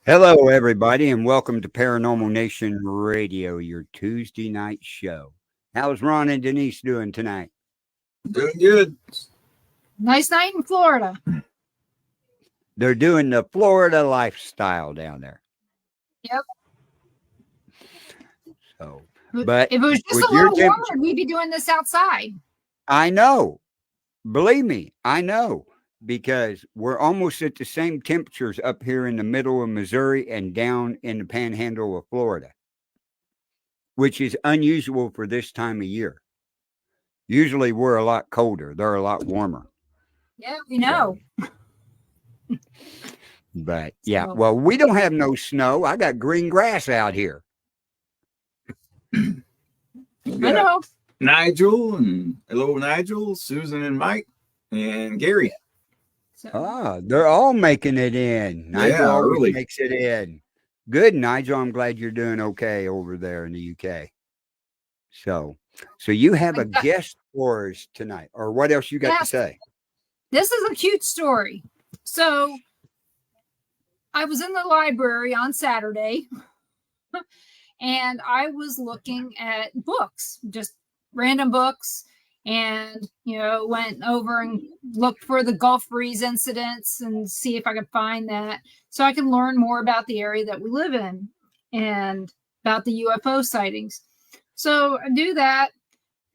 Hello, everybody, and welcome to Paranormal Nation Radio, your Tuesday night show. How's Ron and Denise doing tonight? Doing good. Nice night in Florida. They're doing the Florida lifestyle down there. Yep. So, but if it was just a little warmer, we'd be doing this outside. I know. Believe me, I know. Because we're almost at the same temperatures up here in the middle of Missouri and down in the panhandle of Florida, which is unusual for this time of year. Usually we're a lot colder. They're a lot warmer. Yeah, we know. But yeah, well, we don't have no snow. I got green grass out here. I know. Nigel and hello, Nigel, Susan and Mike and Gary. They're all making it in. Nigel always makes it in. Good, Nigel. I'm glad you're doing okay over there in the UK. So you have a guest for us tonight, or what else you got to say? This is a cute story. So I was in the library on Saturday, and I was looking at books, just random books. And, went over and looked for the Gulf Breeze incidents and see if I could find that so I can learn more about the area that we live in and about the UFO sightings. So I do that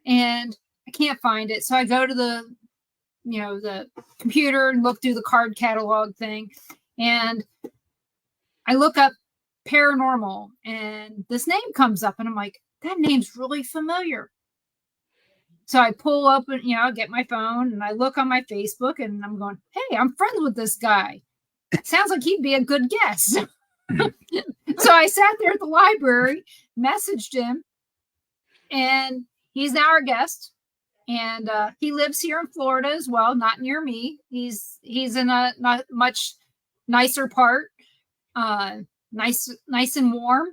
and I can't find it. So I go to the computer and look through the card catalog thing. And I look up Paranormal and this name comes up and I'm like, that name's really familiar. So I pull up and, get my phone and I look on my Facebook and I'm going, hey, I'm friends with this guy. Sounds like he'd be a good guest. So I sat there at the library, messaged him, and he's now our guest. And he lives here in Florida as well, not near me. He's in a not much nicer part, nice and warm,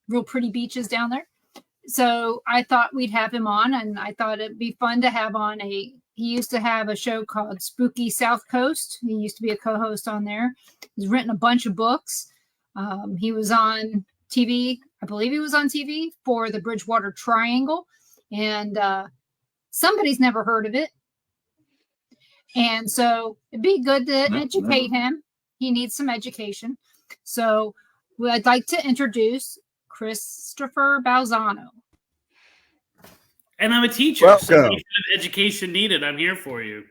real pretty beaches down there. So I thought we'd have him on, and I thought it'd be fun to have on he used to have a show called Spooky South Coast. He used to be a co-host on there. He's written a bunch of books. He was on TV. I believe he was on TV for the Bridgewater Triangle, and somebody's never heard of it. And so it'd be good to educate him. He needs some education. So I'd like to introduce Christopher Balzano. And I'm a teacher. Welcome. So any kind of education needed, I'm here for you.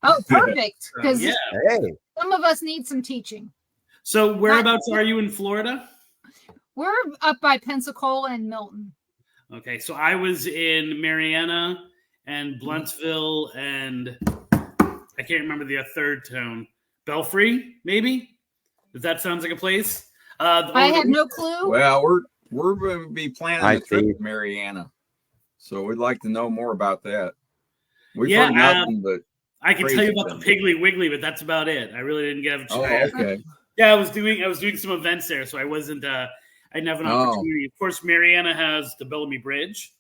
Oh, perfect. Because Hey. some of us need some teaching. So whereabouts are you in Florida? We're up by Pensacola and Milton. Okay, so I was in Mariana and Blunsville and I can't remember the third town. Belfry, maybe? If that sounds like a place. I have no clue. Well, we're going to be planning a trip to Mariana, so we'd like to know more about that. We've heard nothing but. I can tell you about the Piggly Wiggly, but that's about it. I really didn't get a chance. Oh, okay. Yeah, I was doing some events there, so I wasn't. I didn't have an opportunity. Of course, Mariana has the Bellamy Bridge,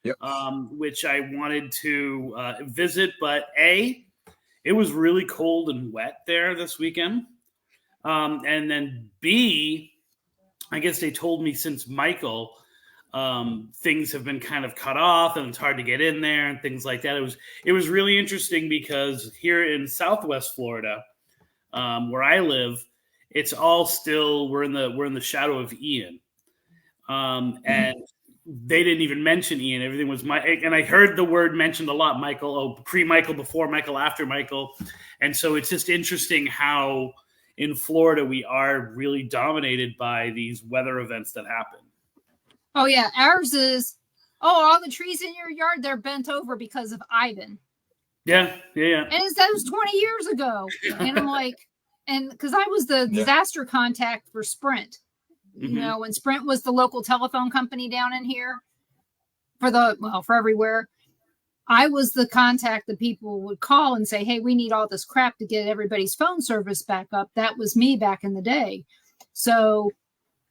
which I wanted to visit, but it was really cold and wet there this weekend, and then B, I guess they told me since Michael, things have been kind of cut off and it's hard to get in there and things like that. It was really interesting because here in Southwest Florida, where I live, it's all still we're in the shadow of Ian, and they didn't even mention Ian. Everything was and I heard the word mentioned a lot. Michael, pre-Michael, before Michael, after Michael, and so it's just interesting how. In Florida, we are really dominated by these weather events that happen. Oh, yeah. Ours is, all the trees in your yard, they're bent over because of Ivan. Yeah. And that was 20 years ago. And I'm like, and because I was the disaster contact for Sprint. Mm-hmm. When Sprint was the local telephone company down in here for everywhere. I was the contact that people would call and say, hey, we need all this crap to get everybody's phone service back up. That was me back in the day. So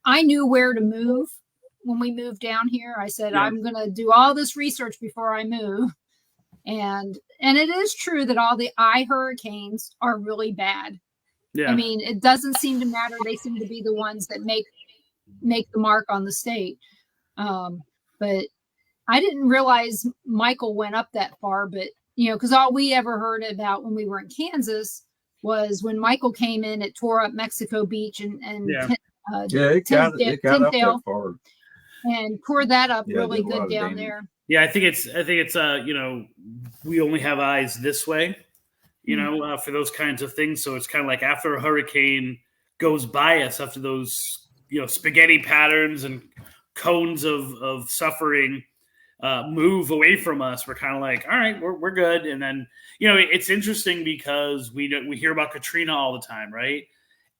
I knew where to move when we moved down here. I said, I'm going to do all this research before I move. And it is true that all the hurricanes are really bad. I mean, it doesn't seem to matter. They seem to be the ones that make the mark on the state. But I didn't realize Michael went up that far, but because all we ever heard about when we were in Kansas was when Michael came in, it tore up Mexico Beach and it got up that far and poured that up really good down there. Yeah, I think it's we only have eyes this way, for those kinds of things. So it's kind of like after a hurricane goes by us, after those spaghetti patterns and cones of suffering move away from us, we're kind of like, all right, we're good. And then it's interesting because we hear about Katrina all the time, right?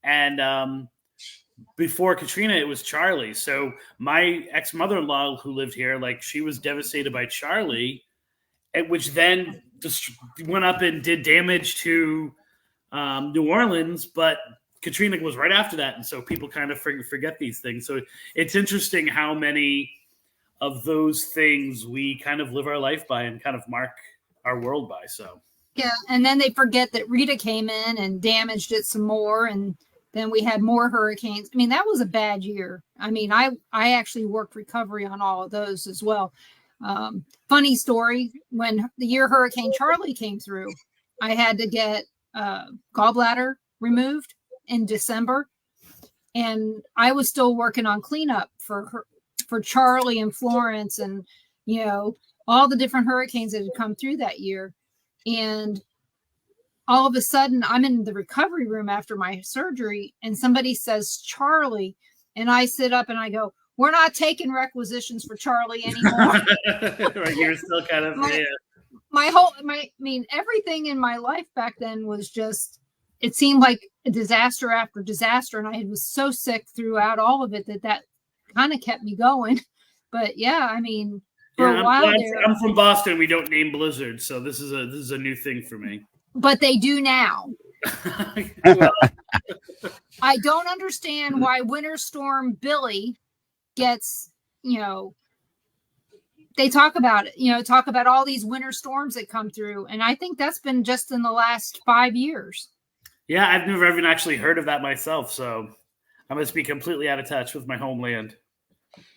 And before Katrina, it was Charlie. So my ex-mother-in-law who lived here, like she was devastated by Charlie, which then just went up and did damage to New Orleans, but Katrina was right after that. And so people kind of forget these things. So it's interesting how many of those things we kind of live our life by and kind of mark our world by. So yeah, and then they forget that Rita came in and damaged it some more, and then we had more hurricanes. I mean, that was a bad year. I mean, I actually worked recovery on all of those as well. Funny story, when the year Hurricane Charlie came through, I had to get gallbladder removed in December, and I was still working on cleanup for Charlie and Florence and all the different hurricanes that had come through that year. And all of a sudden I'm in the recovery room after my surgery and somebody says Charlie, and I sit up and I go, we're not taking requisitions for Charlie anymore. Right, you're still kind of everything in my life back then was just, it seemed like a disaster after disaster, and I was so sick throughout all of it that kind of kept me going. But yeah, I mean, for a while there, I'm from Boston. We don't name blizzards, so this is a new thing for me. But they do now. I don't understand why Winter Storm Billy gets, they talk about it, talk about all these winter storms that come through. And I think that's been just in the last 5 years. Yeah, I've never even actually heard of that myself. So I must be completely out of touch with my homeland.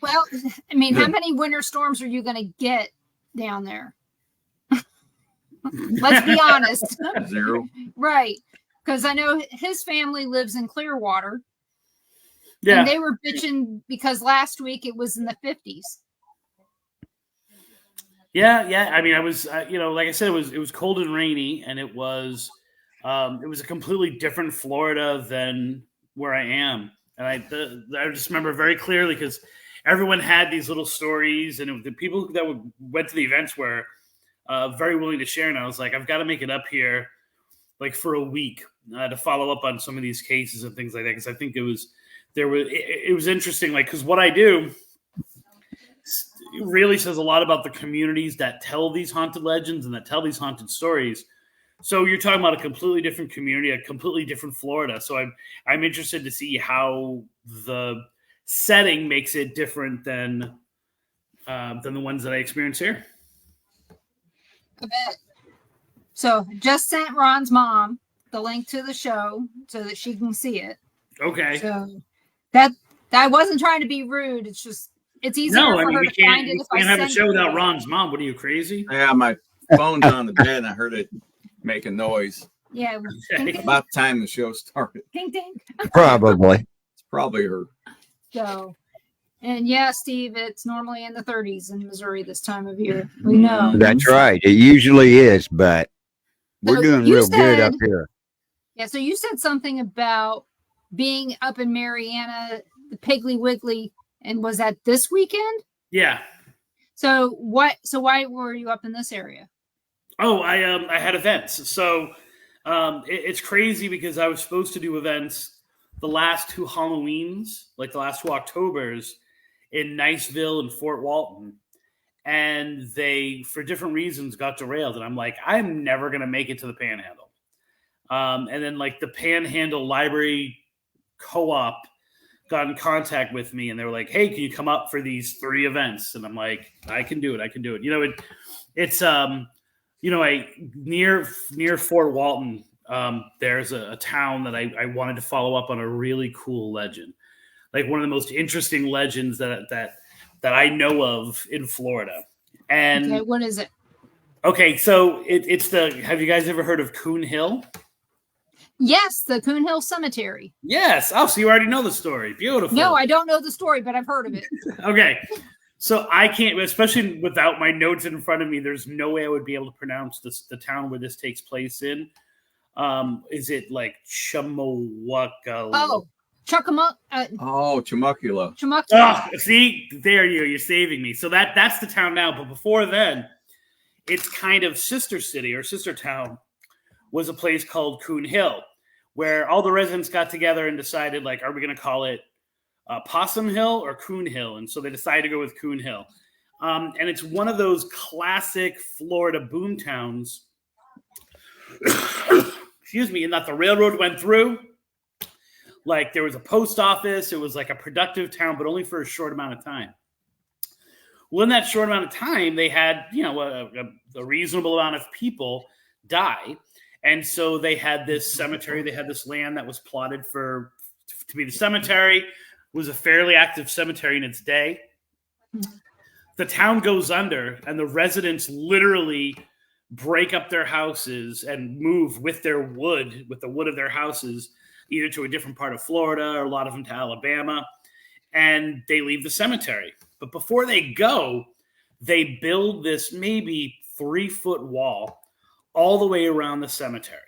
Well, I mean, how many winter storms are you going to get down there? Let's be honest. 0. Right. Because I know his family lives in Clearwater. Yeah. And they were bitching because last week it was in the 50s. Yeah. I mean, I was, like I said, it was cold and rainy, and it was a completely different Florida than where I am. And I just remember very clearly because everyone had these little stories, and the people that went to the events were very willing to share. And I was like, I've got to make it up here, like for a week to follow up on some of these cases and things like that. Because I think it was interesting, like, because what I do really says a lot about the communities that tell these haunted legends and that tell these haunted stories. So you're talking about a completely different community, a completely different Florida. So I'm interested to see how the setting makes it different than the ones that I experience here. I bet. So just sent Ron's mom the link to the show so that she can see it. Okay. So that I wasn't trying to be rude. It's just it's easier for her to find it. We can't have a show without Ron's mom. What are you, crazy? Yeah, my phone's on the bed and I heard it make a noise. Yeah. About the time the show started. Ding ding. Probably. It's probably her. So, and yeah, Steve, it's normally in the 30s in Missouri this time of year. We know. That's right. It usually is, but we're doing real good up here. Yeah. So you said something about being up in Mariana, the Piggly Wiggly, and was that this weekend? Yeah. So why were you up in this area? Oh, I had events. So it's crazy because I was supposed to do events the last 2 Halloweens, like the last 2 Octobers in Niceville and Fort Walton. And they, for different reasons, got derailed. And I'm like, I'm never going to make it to the Panhandle. And then like the Panhandle Library Co-op got in contact with me and they were like, hey, can you come up for these 3 events? And I'm like, I can do it. It's near Fort Walton, there's a town that I wanted to follow up on a really cool legend, like one of the most interesting legends that I know of in Florida. And okay, what is it? Okay, so it's the. Have you guys ever heard of Coon Hill? Yes, the Coon Hill Cemetery. Yes. Oh, so you already know the story. Beautiful. No, I don't know the story, but I've heard of it. Okay. So I can't, especially without my notes in front of me, there's no way I would be able to pronounce the town where this takes place in. Is it like Chumawaka? Oh, Chumucula. Oh, see, there you're saving me. So that's the town now. But before then, its kind of sister city or sister town was a place called Coon Hill, where all the residents got together and decided, like, are we going to call it Possum Hill or Coon Hill? And so they decided to go with Coon Hill. And it's one of those classic Florida boom towns, excuse me, in that the railroad went through. Like, there was a post office. It was like a productive town, but only for a short amount of time. Well, in that short amount of time, they had, a reasonable amount of people die. And so they had this cemetery. They had this land that was plotted to be the cemetery. It was a fairly active cemetery in its day. The town goes under, and the residents literally break up their houses and move with the wood of their houses, either to a different part of Florida or a lot of them to Alabama, and they leave the cemetery. But before they go, they build this maybe 3-foot wall all the way around the cemetery.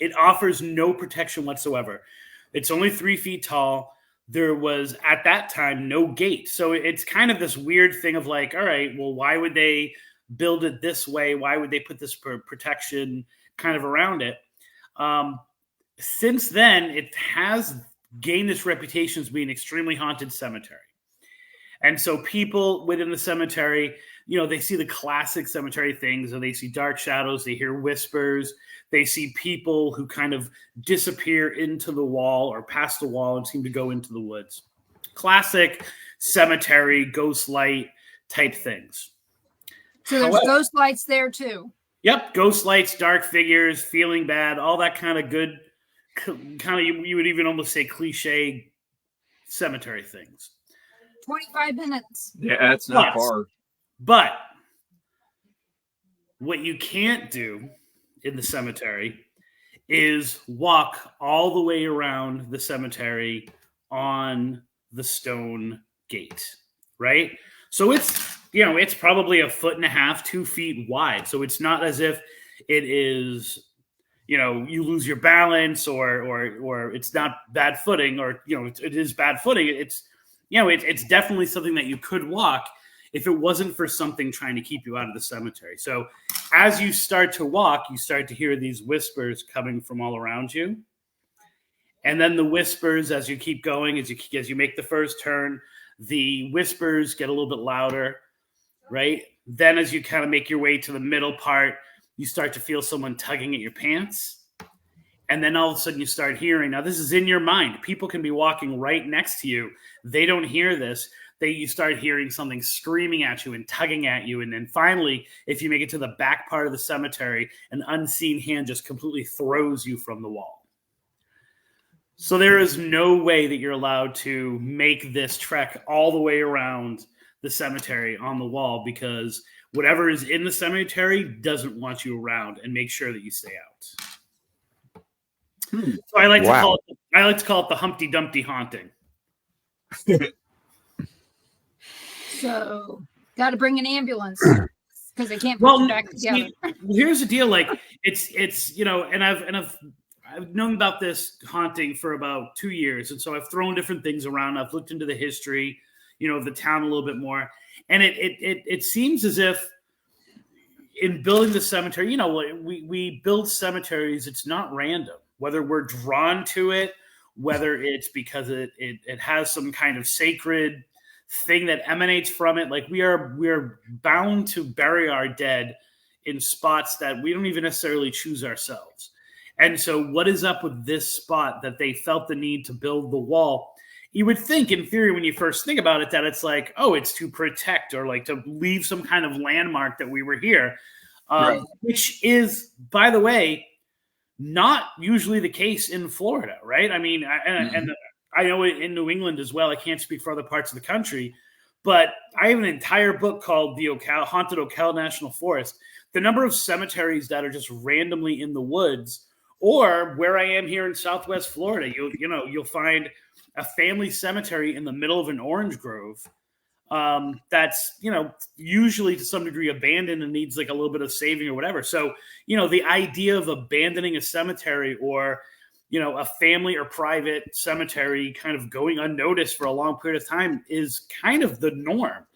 It offers no protection whatsoever. It's only 3 feet tall. There was, at that time, no gate. So it's kind of this weird thing of like, all right, well, why would they build it this way? Why would they put this protection kind of around it? Since then, it has gained this reputation as being an extremely haunted cemetery. And so people within the cemetery, they see the classic cemetery things, or they see dark shadows, they hear whispers, they see people who kind of disappear into the wall or past the wall and seem to go into the woods. Classic cemetery, ghost light type things. So there's ghost lights there too. Yep, ghost lights, dark figures, feeling bad, all that kind of good, kind of, you would even almost say cliche cemetery things. 25 minutes. Yeah, it's not far. But what you can't do in the cemetery is walk all the way around the cemetery on the stone gate, right? So it's probably 1.5 feet, 2 feet wide. So it's not as if it is, you lose your balance or it's not bad footing, or, it is bad footing. It's definitely something that you could walk if it wasn't for something trying to keep you out of the cemetery. So as you start to walk, you start to hear these whispers coming from all around you. And then the whispers, as you keep going, as you make the first turn, the whispers get a little bit louder, right? Then as you kind of make your way to the middle part, you start to feel someone tugging at your pants. And then all of a sudden you start hearing, now this is in your mind. People can be walking right next to you. They don't hear this. You start hearing something screaming at you and tugging at you. And then finally, if you make it to the back part of the cemetery, an unseen hand just completely throws you from the wall. So there is no way that you're allowed to make this trek all the way around the cemetery on the wall, because whatever is in the cemetery doesn't want you around, and make sure that you stay out. So I like to call it the Humpty Dumpty haunting. So, got to bring an ambulance because they can't put you back together. Here's the deal: like it's and I've known about this haunting for about 2 years, and so I've thrown different things around. I've looked into the history, of the town a little bit more, and it seems as if in building the cemetery, we build cemeteries. It's not random. Whether we're drawn to it, whether it's because it has some kind of sacred thing that emanates from it. Like we're bound to bury our dead in spots that we don't even necessarily choose ourselves. And so what is up with this spot that they felt the need to build the wall? You would think in theory, when you first think about it, that it's like, oh, it's to protect or like to leave some kind of landmark that we were here. Right. Which is, by the way, not usually the case in Florida, right? I mean, and I know in New England as well. I can't speak for other parts of the country, but I have an entire book called The Haunted Ocala National Forest. The number of cemeteries that are just randomly in the woods, or where I am here in Southwest Florida, you'll find a family cemetery in the middle of an orange grove. That's, usually to some degree abandoned and needs like a little bit of saving or whatever. So, the idea of abandoning a cemetery or, a family or private cemetery kind of going unnoticed for a long period of time is kind of the norm.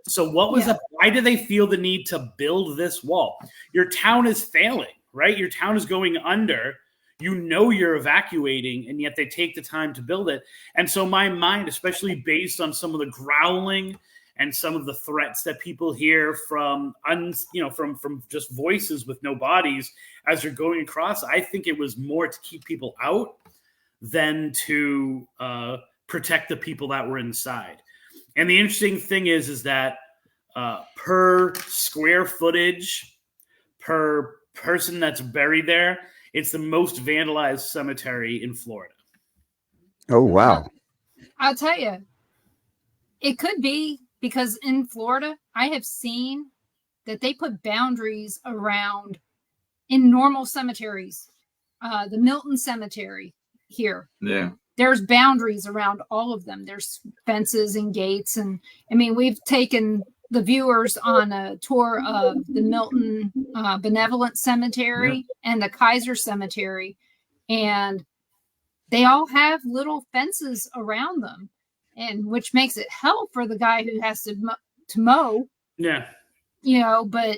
So why do they feel the need to build this wall? Your town is failing, right? Your town is going under. You're evacuating, and yet they take the time to build it. And so my mind, especially based on some of the growling and some of the threats that people hear from just voices with no bodies as you're going across, I think it was more to keep people out than to protect the people that were inside. And the interesting thing is that per square footage, per person that's buried there, it's the most vandalized cemetery in Florida. Oh, wow. I'll tell you, it could be because in Florida, I have seen that they put boundaries around in normal cemeteries. The Milton Cemetery here. Yeah. There's boundaries around all of them. There's fences and gates. And I mean, we've taken the viewers on a tour of the Milton Benevolent Cemetery and the Kaiser Cemetery. And they all have little fences around them, and which makes it hell for the guy who has to mow. Yeah. But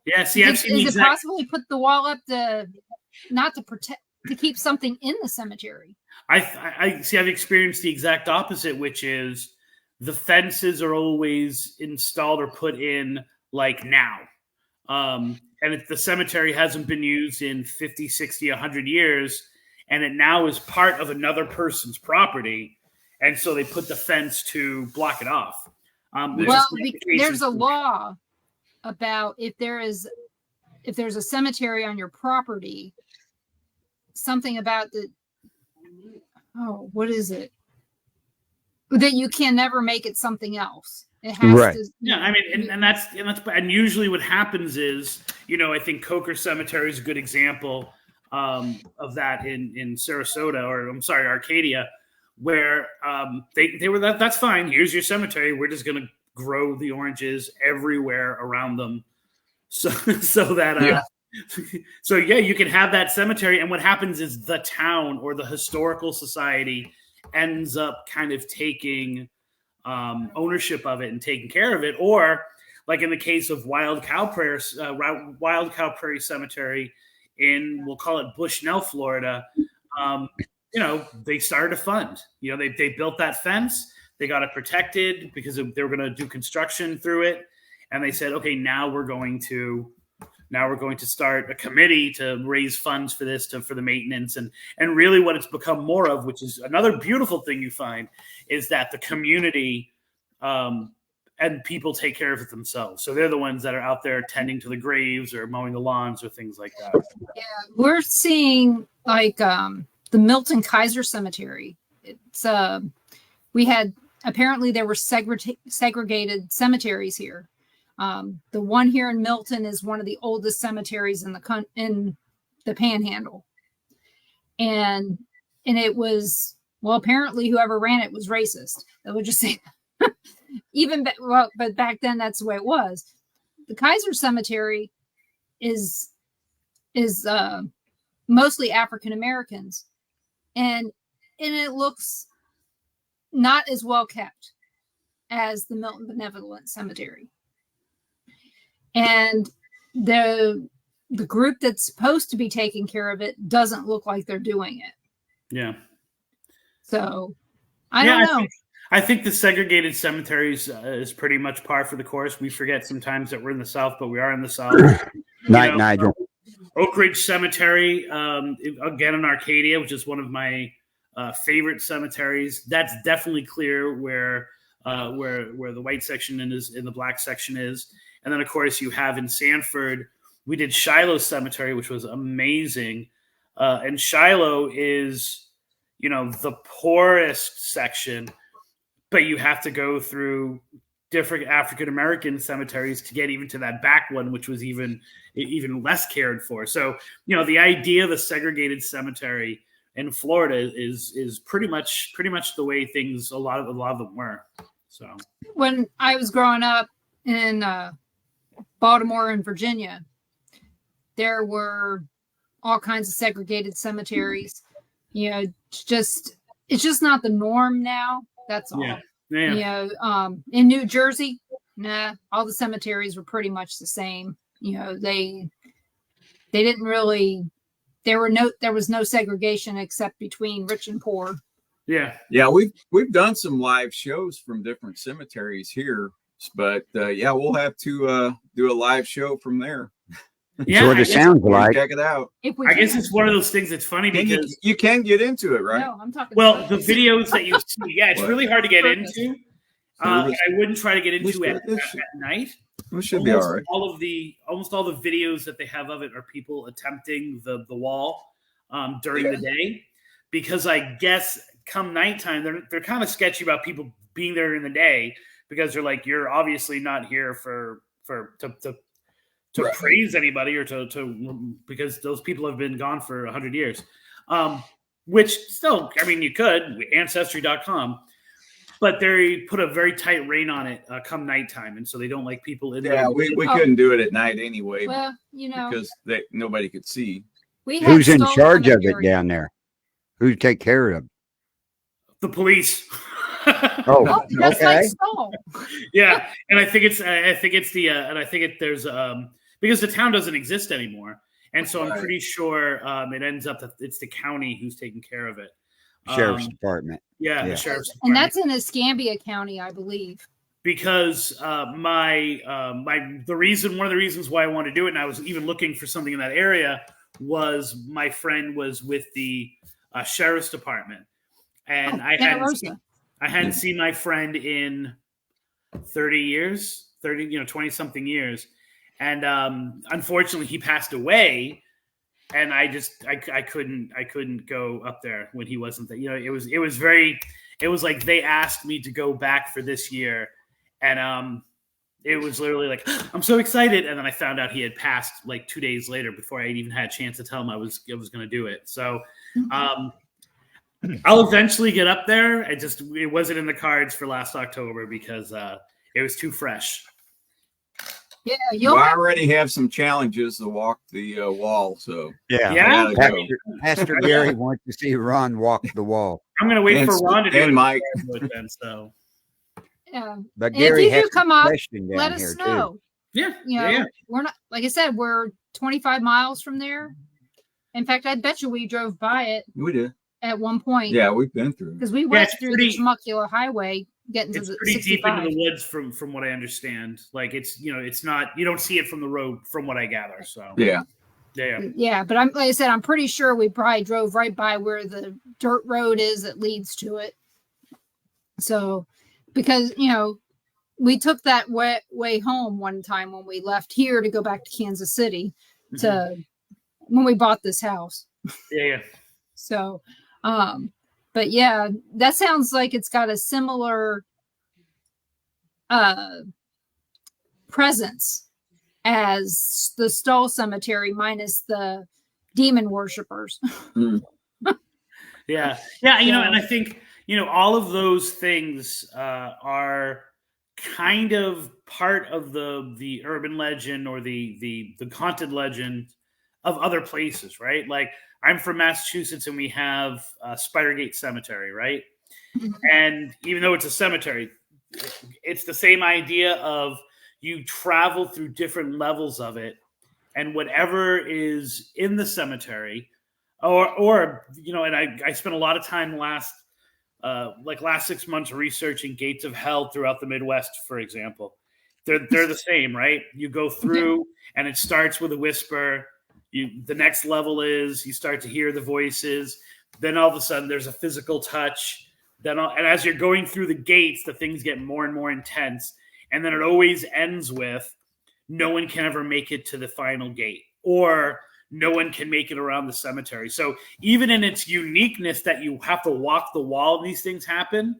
yeah, see, is it possible to put the wall up not to protect, to keep something in the cemetery? I see. I've experienced the exact opposite, which is the fences are always installed or put in like now. And if the cemetery hasn't been used in 50, 60, 100 years, and it now is part of another person's property, and so they put the fence to block it off. There's a law about if there's a cemetery on your property, something about what is it? That you can never make it something else. It has to. Yeah, I mean, and usually what happens is, I think Coker Cemetery is a good example of that in Sarasota, or I'm sorry, Arcadia, where they were that's fine. Here's your cemetery. We're just going to grow the oranges everywhere around them, so that you can have that cemetery. And what happens is the town or the historical society ends up kind of taking ownership of it and taking care of it, or like in the case of Wild Cow Prairie Cemetery in, we'll call it Bushnell, Florida. They started a fund. They built that fence. They got it protected because they were going to do construction through it, and they said, okay, now we're going to start a committee to raise funds for this, for the maintenance. And really what it's become more of, which is another beautiful thing you find, is that the community and people take care of it themselves. So they're the ones that are out there tending to the graves or mowing the lawns or things like that. Yeah, we're seeing like the Milton Kaiser Cemetery. It's apparently there were segregated cemeteries here. The one here in Milton is one of the oldest cemeteries in the Panhandle, and it was, apparently whoever ran it was racist. I would just say, but back then that's the way it was. The Kaiser Cemetery is mostly African Americans, and it looks not as well kept as the Milton Benevolent Cemetery. And the group that's supposed to be taking care of it doesn't look like they're doing it. Yeah. So I don't know. I think the segregated cemeteries is pretty much par for the course. We forget sometimes that we're in the South, but we are in the South. Night, Nigel. Oak Ridge Cemetery, again in Arcadia, which is one of my favorite cemeteries. That's definitely clear where the white section is and the black section is. And then, of course, you have in Sanford we did Shiloh Cemetery, which was amazing. And Shiloh is, the poorest section, but you have to go through different African American cemeteries to get even to that back one, which was even less cared for. So, the idea of a segregated cemetery in Florida is pretty much the way things a lot of them were. So when I was growing up in Baltimore and Virginia, there were all kinds of segregated cemeteries. It's just not the norm now. That's all. Yeah. In New Jersey, all the cemeteries were pretty much the same. They didn't really. There was no segregation except between rich and poor. Yeah. We've done some live shows from different cemeteries here, but we'll have to do a live show from there. Yeah, so what it sounds like. Check it out. I guess it's one of those things that's funny because you can get into it, right? No, I'm talking. Well, the videos that you see, it's really hard to get into. I wouldn't try to get into it at night. It should be all right. Almost all the videos that they have of it are people attempting the wall during the day, because I guess come nighttime they're kind of sketchy about people being there in the day, because they're like, you're obviously not here to praise anybody or to because those people have been gone for 100 years. Which still, I mean, you could, Ancestry.com, but they put a very tight rein on it come nighttime. And so they don't like people in there. Yeah, we couldn't do it at night anyway. Well, because nobody could see. Who's in charge of it down there? Who take care of it? The police. That's okay. like Stall. Yeah, and I think there's because the town doesn't exist anymore, and so I'm pretty sure it ends up that it's the county who's taking care of it. Sheriff's Department. Yeah, the Sheriff's Department. And that's in Escambia County, I believe. Because one of the reasons why I wanted to do it, and I was even looking for something in that area, was my friend was with the Sheriff's Department, and I hadn't seen my friend in 20 something years. And unfortunately he passed away, and I couldn't go up there when he wasn't there. It was like they asked me to go back for this year, and it was literally like, I'm so excited. And then I found out he had passed like 2 days later before I even had a chance to tell him I was going to do it. So, I'll eventually get up there. It wasn't in the cards for last October because it was too fresh. Yeah, I already have some challenges to walk the wall. So yeah. Pastor Gary wants to see Ron walk the wall. I'm going to wait for Ron to do it. And Mike. Then, so. Yeah, but Gary, if you do come up, let us know. Too. Yeah. We're not, like I said, we're 25 miles from there. In fact, I bet you we drove by it. We did at one point. Yeah, we've been through because we went through the Temecula Highway, getting to the pretty 65. deep into the woods from what I understand. Like it's not, you don't see it from the road from what I gather. So yeah. But like I said, I'm pretty sure we probably drove right by where the dirt road is that leads to it. So because we took that way home one time when we left here to go back to Kansas City when we bought this house. Yeah. So, but yeah, that sounds like it's got a similar presence as the Stall Cemetery, minus the demon worshippers. Yeah. And I think all of those things are kind of part of the urban legend or the haunted legend of other places, right? Like I'm from Massachusetts and we have Spidergate Cemetery, right? And even though it's a cemetery, it's the same idea of you travel through different levels of it, and whatever is in the cemetery, or and I spent a lot of time last 6 months researching gates of hell throughout the Midwest, for example. They're the same, right? You go through and it starts with a whisper. The next level is you start to hear the voices. Then all of a sudden there's a physical touch. And as you're going through the gates, the things get more and more intense. And then it always ends with no one can ever make it to the final gate, or no one can make it around the cemetery. So even in its uniqueness that you have to walk the wall and these things happen,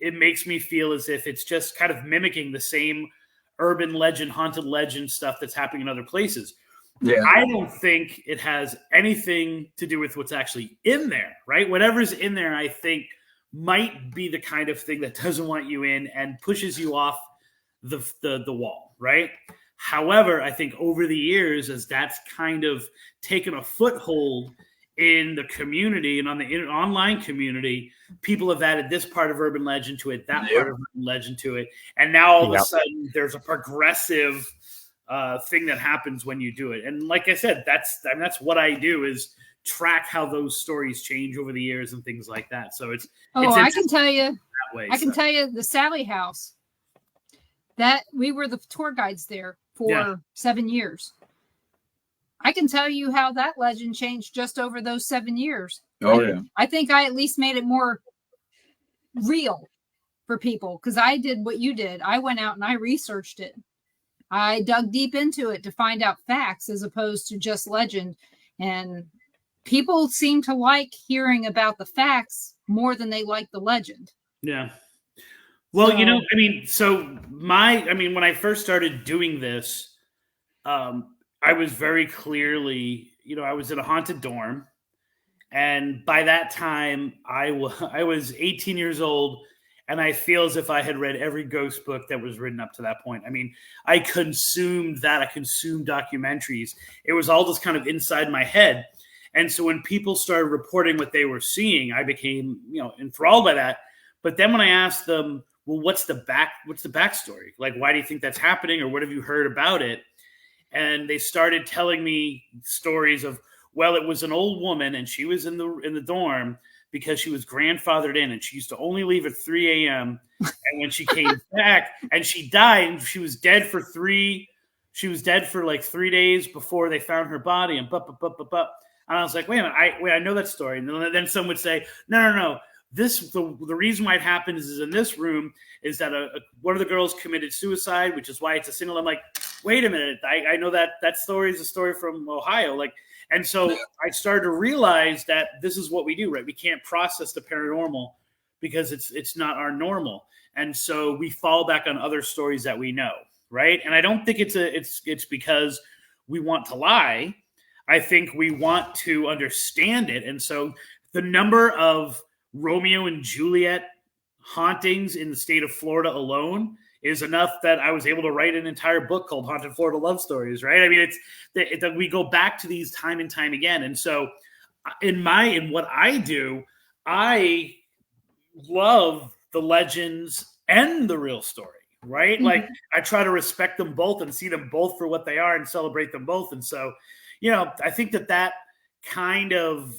it makes me feel as if it's just kind of mimicking the same urban legend, haunted legend stuff that's happening in other places. Yeah. I don't think it has anything to do with what's actually in there, right? Whatever's in there, I think, might be the kind of thing that doesn't want you in and pushes you off the wall, right? However, I think over the years, as that's kind of taken a foothold in the community and on the online community, people have added this part of urban legend to it, that part of urban legend to it, and now all of a sudden there's a progressive thing that happens when you do it. And like I said, that's what I do, is track how those stories change over the years and things like that. So it's I can tell you tell you the Sally House, that we were the tour guides there for 7 years. I can tell you how that legend changed just over those 7 years. I think I at least made it more real for people, because I did what you did. I went out and I researched it. I dug deep into it to find out facts as opposed to just legend. And people seem to like hearing about the facts more than they like the legend. Yeah. Well, so, when I first started doing this, I was very clearly, I was in a haunted dorm. And by that time, I was 18 years old. And I feel as if I had read every ghost book that was written up to that point. I mean, I consumed that. I consumed documentaries. It was all just kind of inside my head. And so when people started reporting what they were seeing, I became, enthralled by that. But then when I asked them, well, what's the backstory? Like, why do you think that's happening? Or what have you heard about it? And they started telling me stories of, well, it was an old woman and she was in the dorm because she was grandfathered in, and she used to only leave at 3 a.m. And when she came back and she died, and she was dead for like 3 days before they found her body, and And I was like, wait a minute, I know that story. And then some would say, no. The reason why it happened is in this room is that one of the girls committed suicide, which is why it's a single. I'm like, wait a minute, I know that story is a story from Ohio, like. And so I started to realize that this is what we do, right? We can't process the paranormal because it's not our normal. And so we fall back on other stories that we know, right? And I don't think it's because we want to lie. I think we want to understand it. And so the number of Romeo and Juliet hauntings in the state of Florida alone is enough that I was able to write an entire book called Haunted Florida Love Stories, right? I mean, we go back to these time and time again. And so in what I do, I love the legends and the real story, right? Mm-hmm. Like, I try to respect them both and see them both for what they are and celebrate them both. And so, I think that kind of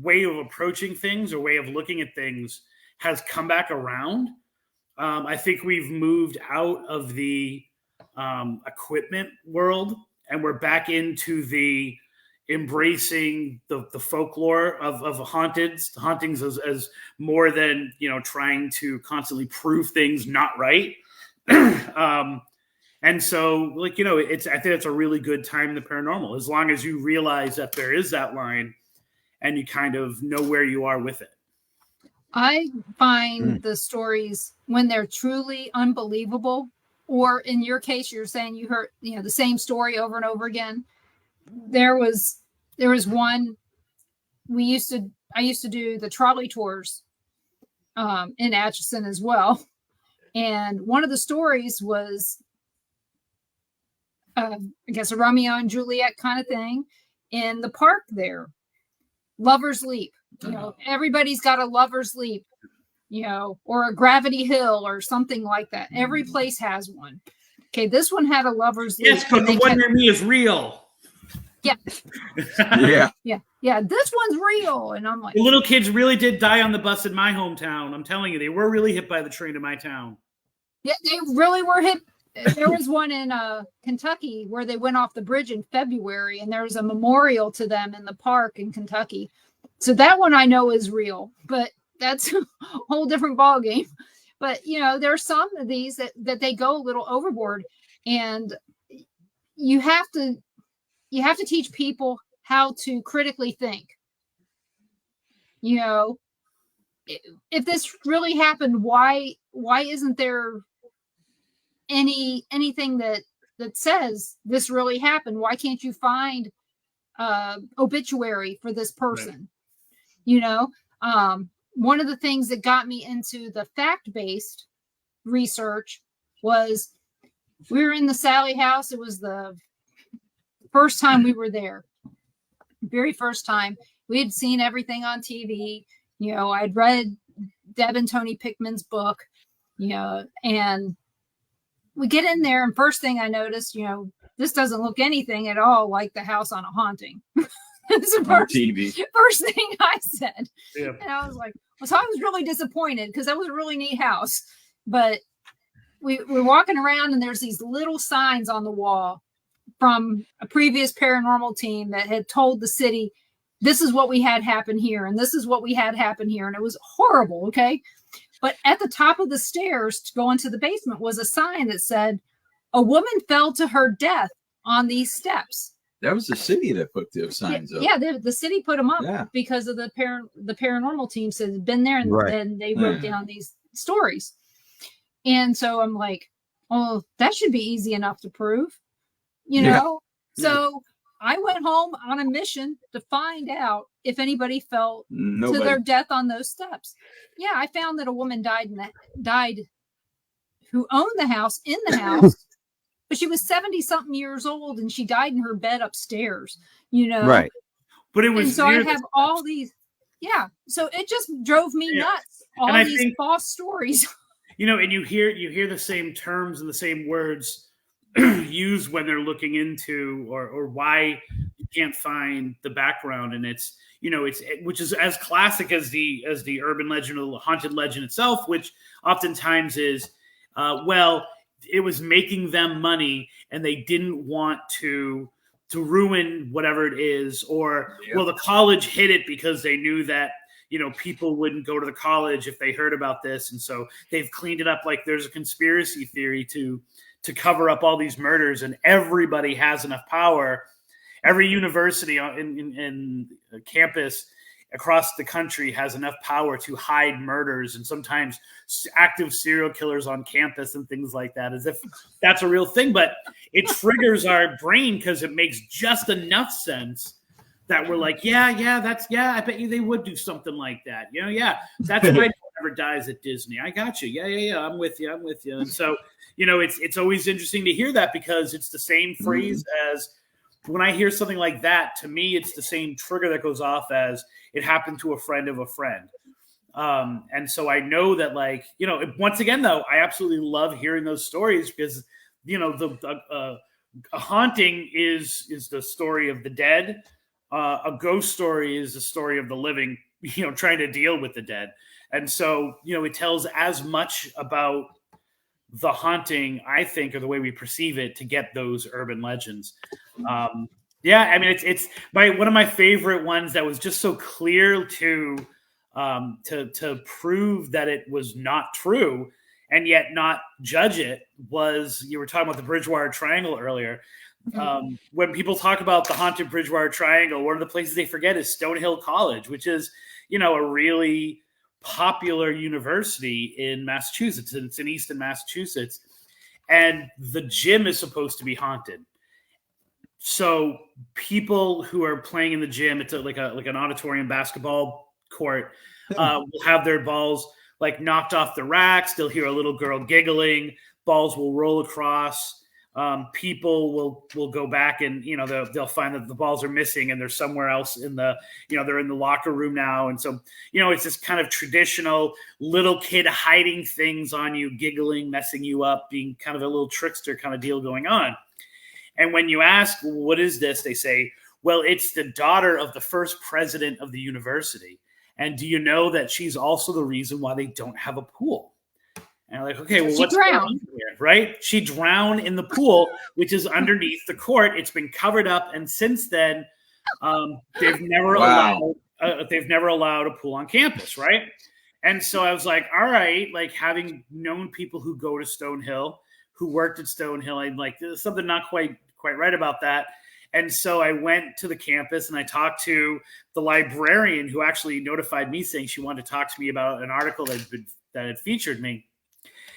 way of approaching things or way of looking at things has come back around. I think we've moved out of the equipment world, and we're back into the embracing the folklore of hauntings as more than trying to constantly prove things not right. And so, I think it's a really good time in the paranormal, as long as you realize that there is that line and you kind of know where you are with it. I find the stories, when they're truly unbelievable, or in your case, you're saying you heard, the same story over and over again. There was one, I used to do the trolley tours in Atchison as well. And one of the stories was, I guess, a Romeo and Juliet kind of thing in the park there. Lover's Leap. Everybody's got a Lover's Leap, or a Gravity Hill or something like that. Every place has one. Okay, this one had a Lover's Leap. Yes, but the one near me is real. Yeah. Yeah. This one's real. And I'm like, the little kids really did die on the bus in my hometown. I'm telling you, they were really hit by the train in my town. Yeah, they really were hit. There was one in Kentucky where they went off the bridge in February, and there was a memorial to them in the park in Kentucky. So that one I know is real, but that's a whole different ballgame. But, there are some of these that they go a little overboard. And you have to teach people how to critically think. You know, if this really happened, why isn't there anything that says this really happened? Why can't you find obituary for this person? Right. You know, one of the things that got me into the fact-based research was we were in the Sally house. It was the first time we were there. Very first time. We had seen everything on TV. You know, I'd read Deb and Tony Pickman's book, you know, and we get in there, and first thing I noticed, you know, this doesn't look anything at all like the house on a haunting. It's the first thing I said. Yeah. And I was like, so I was really disappointed because that was a really neat house. But we're walking around, and there's these little signs on the wall from a previous paranormal team that had told the city, this is what we had happen here, and this is what we had happen here. And it was horrible, okay? But at the top of the stairs to go into the basement was a sign that said, a woman fell to her death on these steps. That was the city that put those signs up. Yeah, the city put them up because of the paranormal team said had been there, and then they wrote down these stories. And so I'm like, oh, that should be easy enough to prove, you know? So I went home on a mission to find out if anybody fell to their death on those steps. Yeah, I found that a woman died who owned the house in the house, but she was 70-something years old, and she died in her bed upstairs, you know? Right. But it was, and so I have all these, so it just drove me nuts. All these false stories. You know, and you hear the same terms and the same words used when they're looking into or why you can't find the background, and it's, you know, which is as classic as the urban legend or the haunted legend itself, which oftentimes is well, it was making them money and they didn't want to ruin whatever it is, or well, the college hid it because they knew that, you know, people wouldn't go to the college if they heard about this, and so they've cleaned it up like there's a conspiracy theory to cover up all these murders, and everybody has enough power. Every university in campus across the country has enough power to hide murders, and sometimes active serial killers on campus and things like that, as if that's a real thing. But it triggers our brain because it makes just enough sense that we're like, I bet you they would do something like that. You know, that's why no one ever dies at Disney. I got you. Yeah, I'm with you. And so, you know, it's always interesting to hear that because it's the same phrase as when I hear something like that. To me, it's the same trigger that goes off as it happened to a friend of a friend. And so I know that, like, you know, once again, though, I absolutely love hearing those stories because, you know, a haunting is the story of the dead. A ghost story is the story of the living, you know, trying to deal with the dead. And so, you know, it tells as much about the haunting, I think, or the way we perceive it to get those urban legends. I mean, it's one of my favorite ones that was just so clear to prove that it was not true and yet not judge it was, you were talking about the Bridgewater Triangle earlier. When people talk about the haunted Bridgewater Triangle, one of the places they forget is Stonehill College, which is, you know, a really popular university in Massachusetts. And it's in Easton, Massachusetts. And the gym is supposed to be haunted. So people who are playing in the gym, it's like an auditorium basketball court, will have their balls like knocked off the racks. They'll hear a little girl giggling. Balls will roll across. People will go back and, you know, they'll find that the balls are missing and they're somewhere else in the, you know, they're in the locker room now. And so, you know, it's this kind of traditional little kid hiding things on you, giggling, messing you up, being kind of a little trickster kind of deal going on. And when you ask, what is this? They say, well, it's the daughter of the first president of the university. And do you know that she's also the reason why they don't have a pool? And I'm like, okay, well, what's going on here, right? She drowned in the pool, which is underneath the court. It's been covered up, and since then, they've never allowed a pool on campus, right? And so I was like, all right, like having known people who go to Stonehill, who worked at Stonehill. I'm like, there's something not quite right about that. And so I went to the campus and I talked to the librarian who actually notified me saying she wanted to talk to me about an article that had featured me.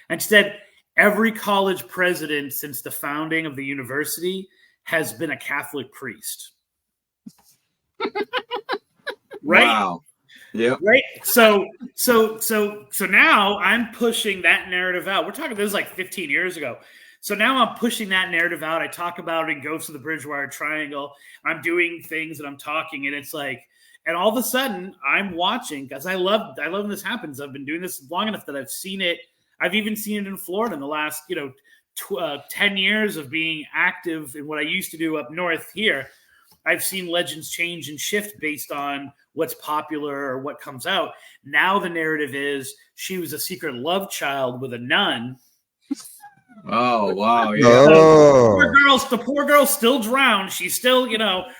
And she said, every college president since the founding of the university has been a Catholic priest. Right? Wow. Yeah. Right. So now I'm pushing that narrative out. We're talking, this is like 15 years ago. So now I'm pushing that narrative out. I talk about it in Ghosts of the Bridgewater Triangle. I'm doing things and I'm talking, and it's like, and all of a sudden I'm watching, because I love when this happens. I've been doing this long enough that I've seen it. I've even seen it in Florida in the last, 10 years of being active in what I used to do up north here. I've seen legends change and shift based on what's popular or what comes out. Now the narrative is she was a secret love child with a nun. Oh, wow. Yeah. Oh. The poor girl still drowned. She's still,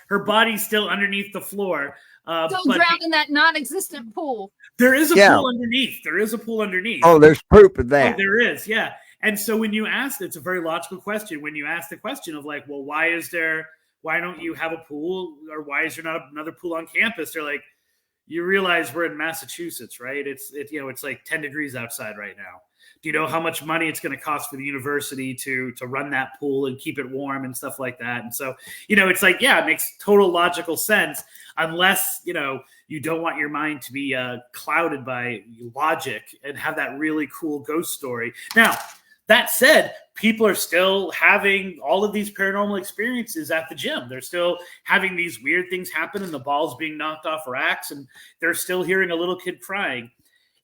her body's still underneath the floor. Still drowned in that non-existent pool. There is a pool underneath. There is a pool underneath. Oh, there's proof of that. Oh, there is, yeah. And so when you ask, it's a very logical question. When you ask the question of like, well, why don't you have a pool, or why is there not another pool on campus? They're like, you realize we're in Massachusetts, right? It's like 10 degrees outside right now. Do you know how much money it's going to cost for the university to run that pool and keep it warm and stuff like that? And so, it's like, yeah, it makes total logical sense, unless, you don't want your mind to be clouded by logic and have that really cool ghost story. Now, that said, people are still having all of these paranormal experiences at the gym. They're still having these weird things happen, and the ball's being knocked off racks, and they're still hearing a little kid crying.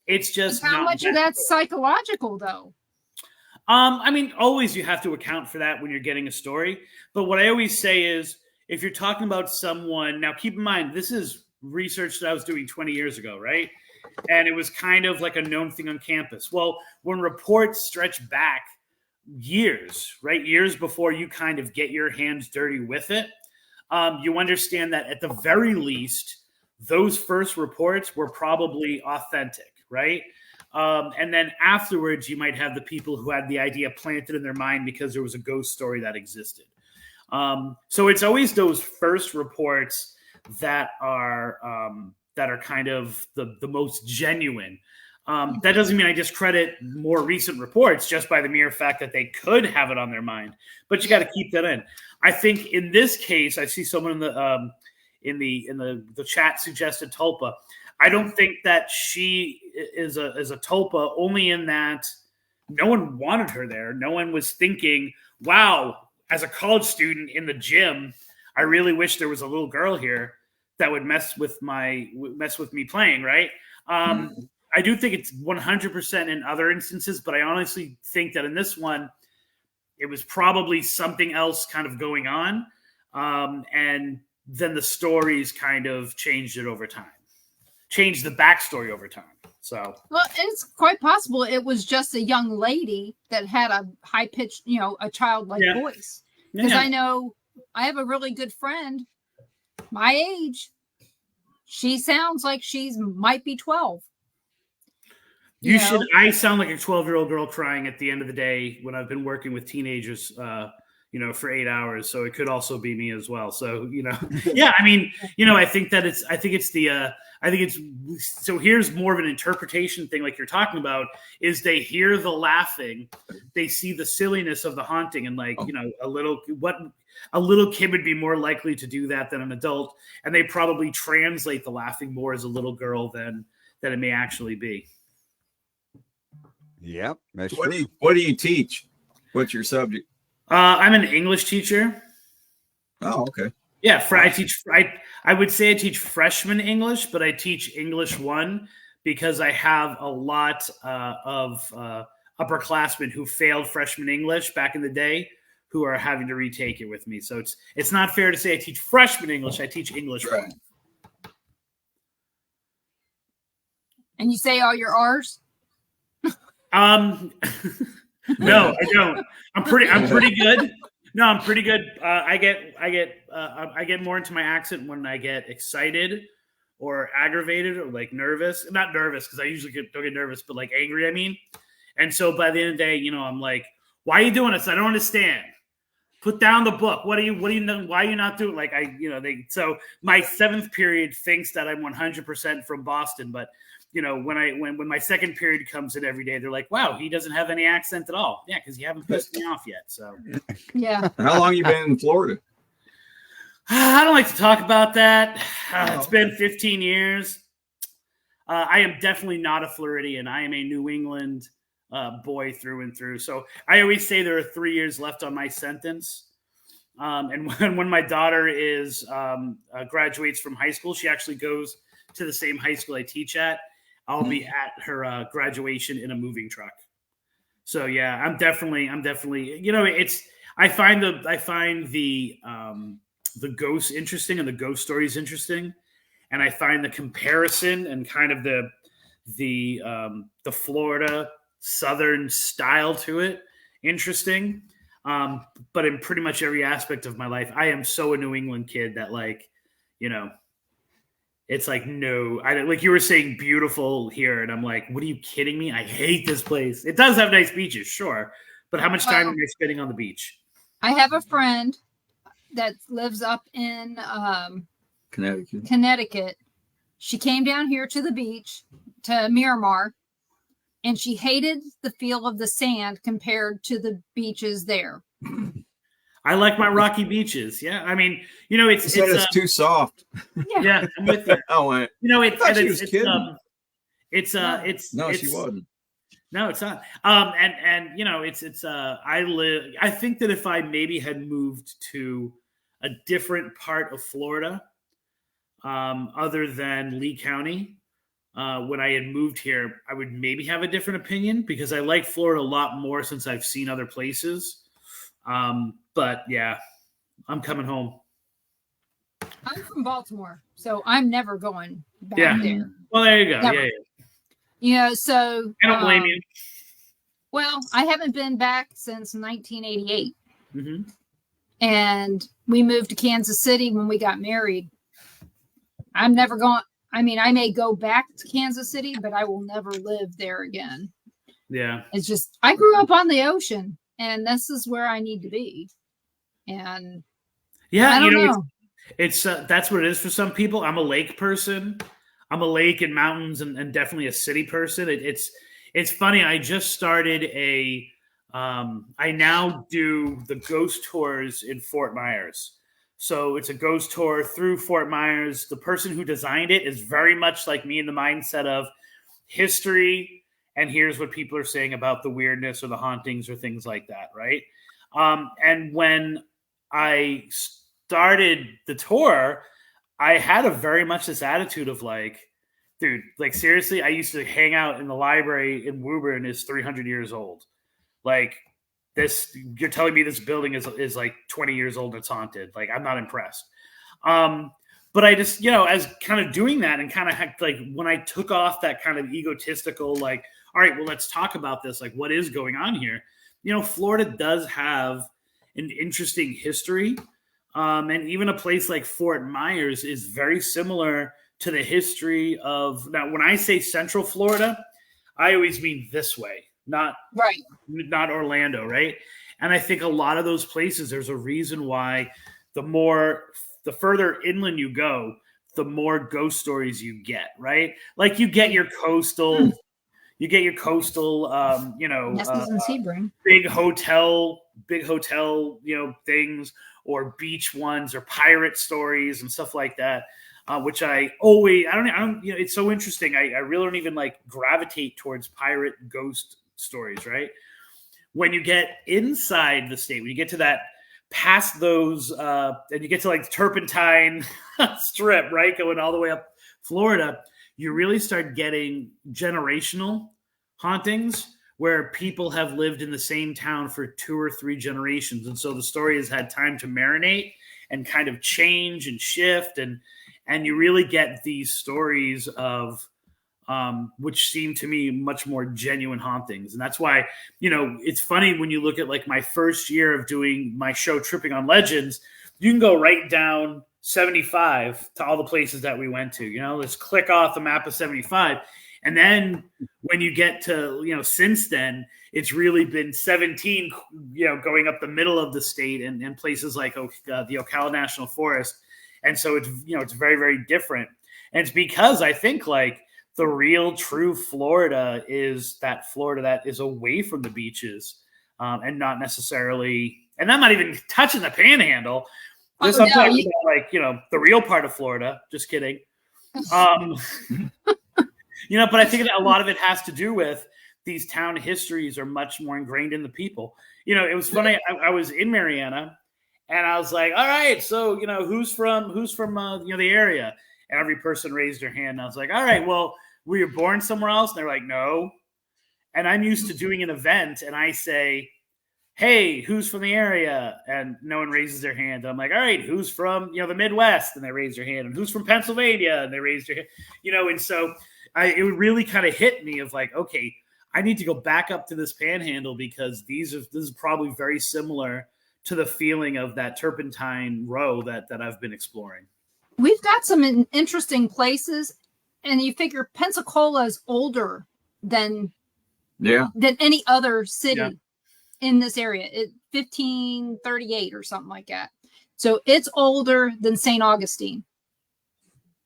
It's just how much of that's psychological, though? Always you have to account for that when you're getting a story. But what I always say is, if you're talking about someone, now keep in mind, this is research that I was doing 20 years ago, right? And it was kind of like a known thing on campus. Well, when reports stretch back years, right? Years before you kind of get your hands dirty with it, you understand that at the very least, those first reports were probably authentic, right? And then afterwards, you might have the people who had the idea planted in their mind because there was a ghost story that existed. So it's always those first reports that are kind of the most genuine. That doesn't mean I discredit more recent reports just by the mere fact that they could have it on their mind, but you got to keep that in. I think in this case, I see someone in the chat suggested Tulpa. I don't think that she is a Tulpa, only in that no one wanted her there. No one was thinking, wow, as a college student in the gym, I really wish there was a little girl here that would mess with me playing, right? I do think it's 100% in other instances, but I honestly think that in this one, it was probably something else kind of going on. And then the stories kind of changed it over time, changed the backstory over time. So, well, it's quite possible it was just a young lady that had a high-pitched, a childlike voice. Because I know I have a really good friend, my age. She sounds like might be 12. I sound like a 12-year-old girl crying at the end of the day when I've been working with teenagers, for 8 hours. So it could also be me as well. So, yeah, so here's more of an interpretation thing, like you're talking about, is they hear the laughing, they see the silliness of the haunting, and a little kid would be more likely to do that than an adult. And they probably translate the laughing more as a little girl than it may actually be. Yep. That's what true. What do you teach? What's your subject? I'm an English teacher. Oh, okay. Yeah, I would say I teach freshman English, but I teach English 1 because I have a lot of upperclassmen who failed freshman English back in the day who are having to retake it with me. So it's not fair to say I teach freshman English. I teach English 1. And you say all your R's? No, I don't. I'm pretty good. No, I'm pretty good. I get more into my accent when I get excited or aggravated or like nervous. Not nervous because I usually don't get nervous, but like angry. I mean, and so by the end of the day, I'm like, Why are you doing this? I don't understand. Put down the book. Why are you not doing so my 7th period thinks that I'm 100% from Boston, but when my 2nd period comes in every day, they're like, wow, he doesn't have any accent at all. Yeah, because you haven't pissed me off yet. So yeah. How long you been in Florida? I don't like to talk about that. It's been 15 years. I am definitely not a Floridian. I am a New England boy through and through. So I always say there are 3 years left on my sentence. And when my daughter graduates from high school, she actually goes to the same high school I teach at. I'll be at her graduation in a moving truck. So yeah, I'm definitely, I find the ghosts interesting and the ghost stories interesting. And I find the comparison and kind of the Florida Southern style to it interesting. But in pretty much every aspect of my life, I am so a New England kid that it's like, no, like you were saying beautiful here. And I'm like, what are you kidding me? I hate this place. It does have nice beaches, sure. But how much time am I spending on the beach? I have a friend that lives up in Connecticut. She came down here to the beach, to Miramar, and she hated the feel of the sand compared to the beaches there. I like my rocky beaches. Yeah, I mean, it's too soft. Yeah, I'm with you. She wasn't. No, it's not. I think that if I maybe had moved to a different part of Florida, other than Lee County, when I had moved here, I would maybe have a different opinion because I like Florida a lot more since I've seen other places. But yeah, I'm coming home. I'm from Baltimore, so I'm never going back there. Well, there you go. Never. Yeah. So I don't blame you. Well, I haven't been back since 1988. Mm-hmm. And we moved to Kansas City when we got married. I'm never going. I mean, I may go back to Kansas City, but I will never live there again. Yeah. It's just, I grew up on the ocean and this is where I need to be. And yeah, I don't know. It's that's what it is for some people. I'm a lake person. I'm a lake and mountains and definitely a city person. It's funny. I just started I now do the ghost tours in Fort Myers. So it's a ghost tour through Fort Myers. The person who designed it is very much like me in the mindset of history. And here's what people are saying about the weirdness or the hauntings or things like that. Right. And when I started the tour, I had a very much this attitude of like, dude, like seriously, I used to hang out in the library in Woburn is 300 years old. Like this, you're telling me this building is like 20 years old and it's haunted. Like I'm not impressed. But I just, as kind of doing that and kind of like when I took off that kind of egotistical, like, all right, well, let's talk about this. Like what is going on here? Florida does have an interesting history. And even a place like Fort Myers is very similar to the history of, now when I say Central Florida, I always mean this way, not Orlando, right? And I think a lot of those places, there's a reason why the further inland you go, the more ghost stories you get, right? Like you get your coastal, big hotel, things, or beach ones or pirate stories and stuff like that. Which I don't, it's so interesting. I really don't even like gravitate towards pirate ghost stories, right? When you get inside the state, when you get to that, past those, and you get to like the Turpentine Strip, right? Going all the way up Florida, you really start getting generational hauntings where people have lived in the same town for 2 or 3 generations. And so the story has had time to marinate and kind of change and shift. And you really get these stories of, which seem to me much more genuine hauntings. And that's why, it's funny when you look at like my first year of doing my show, Tripping on Legends, you can go right down 75 to all the places that we went to, let's click off the map of 75. And then when you get to, since then, it's really been 17, going up the middle of the state and places like the Ocala National Forest. And so it's, it's very, very different. And it's because I think like the real true Florida is that Florida that is away from the beaches, and not necessarily, and I'm not even touching the panhandle. I'm talking about like, the real part of Florida. Just kidding. But I think that a lot of it has to do with these town histories are much more ingrained in the people. It was funny. I was in Mariana and I was like, all right, so, who's from the area? And every person raised their hand. And I was like, all right, well, were you born somewhere else? And they're like, no. And I'm used to doing an event and I say, hey, who's from the area? And no one raises their hand. I'm like, all right, who's from, the Midwest? And they raise their hand. And who's from Pennsylvania? And they raise their hand, and so it really kind of hit me of like, okay, I need to go back up to this panhandle because this is probably very similar to the feeling of that Turpentine Row that I've been exploring. We've got some interesting places, and you figure Pensacola is older than any other city in this area. 1538 or something like that. So it's older than St. Augustine.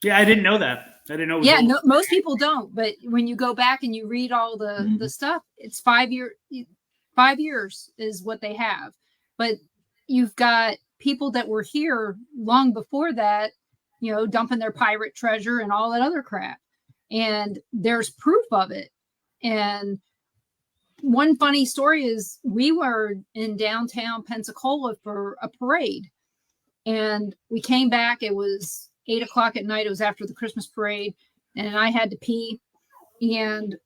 Yeah, I didn't know that. I didn't know. Yeah, no, most people don't. But when you go back and you read all the stuff, it's 5 years. 5 years is what they have. But you've got people that were here long before that, dumping their pirate treasure and all that other crap. And there's proof of it. And one funny story is we were in downtown Pensacola for a parade. And we came back. It was 8:00 at night. It was after the Christmas parade. And I had to pee. And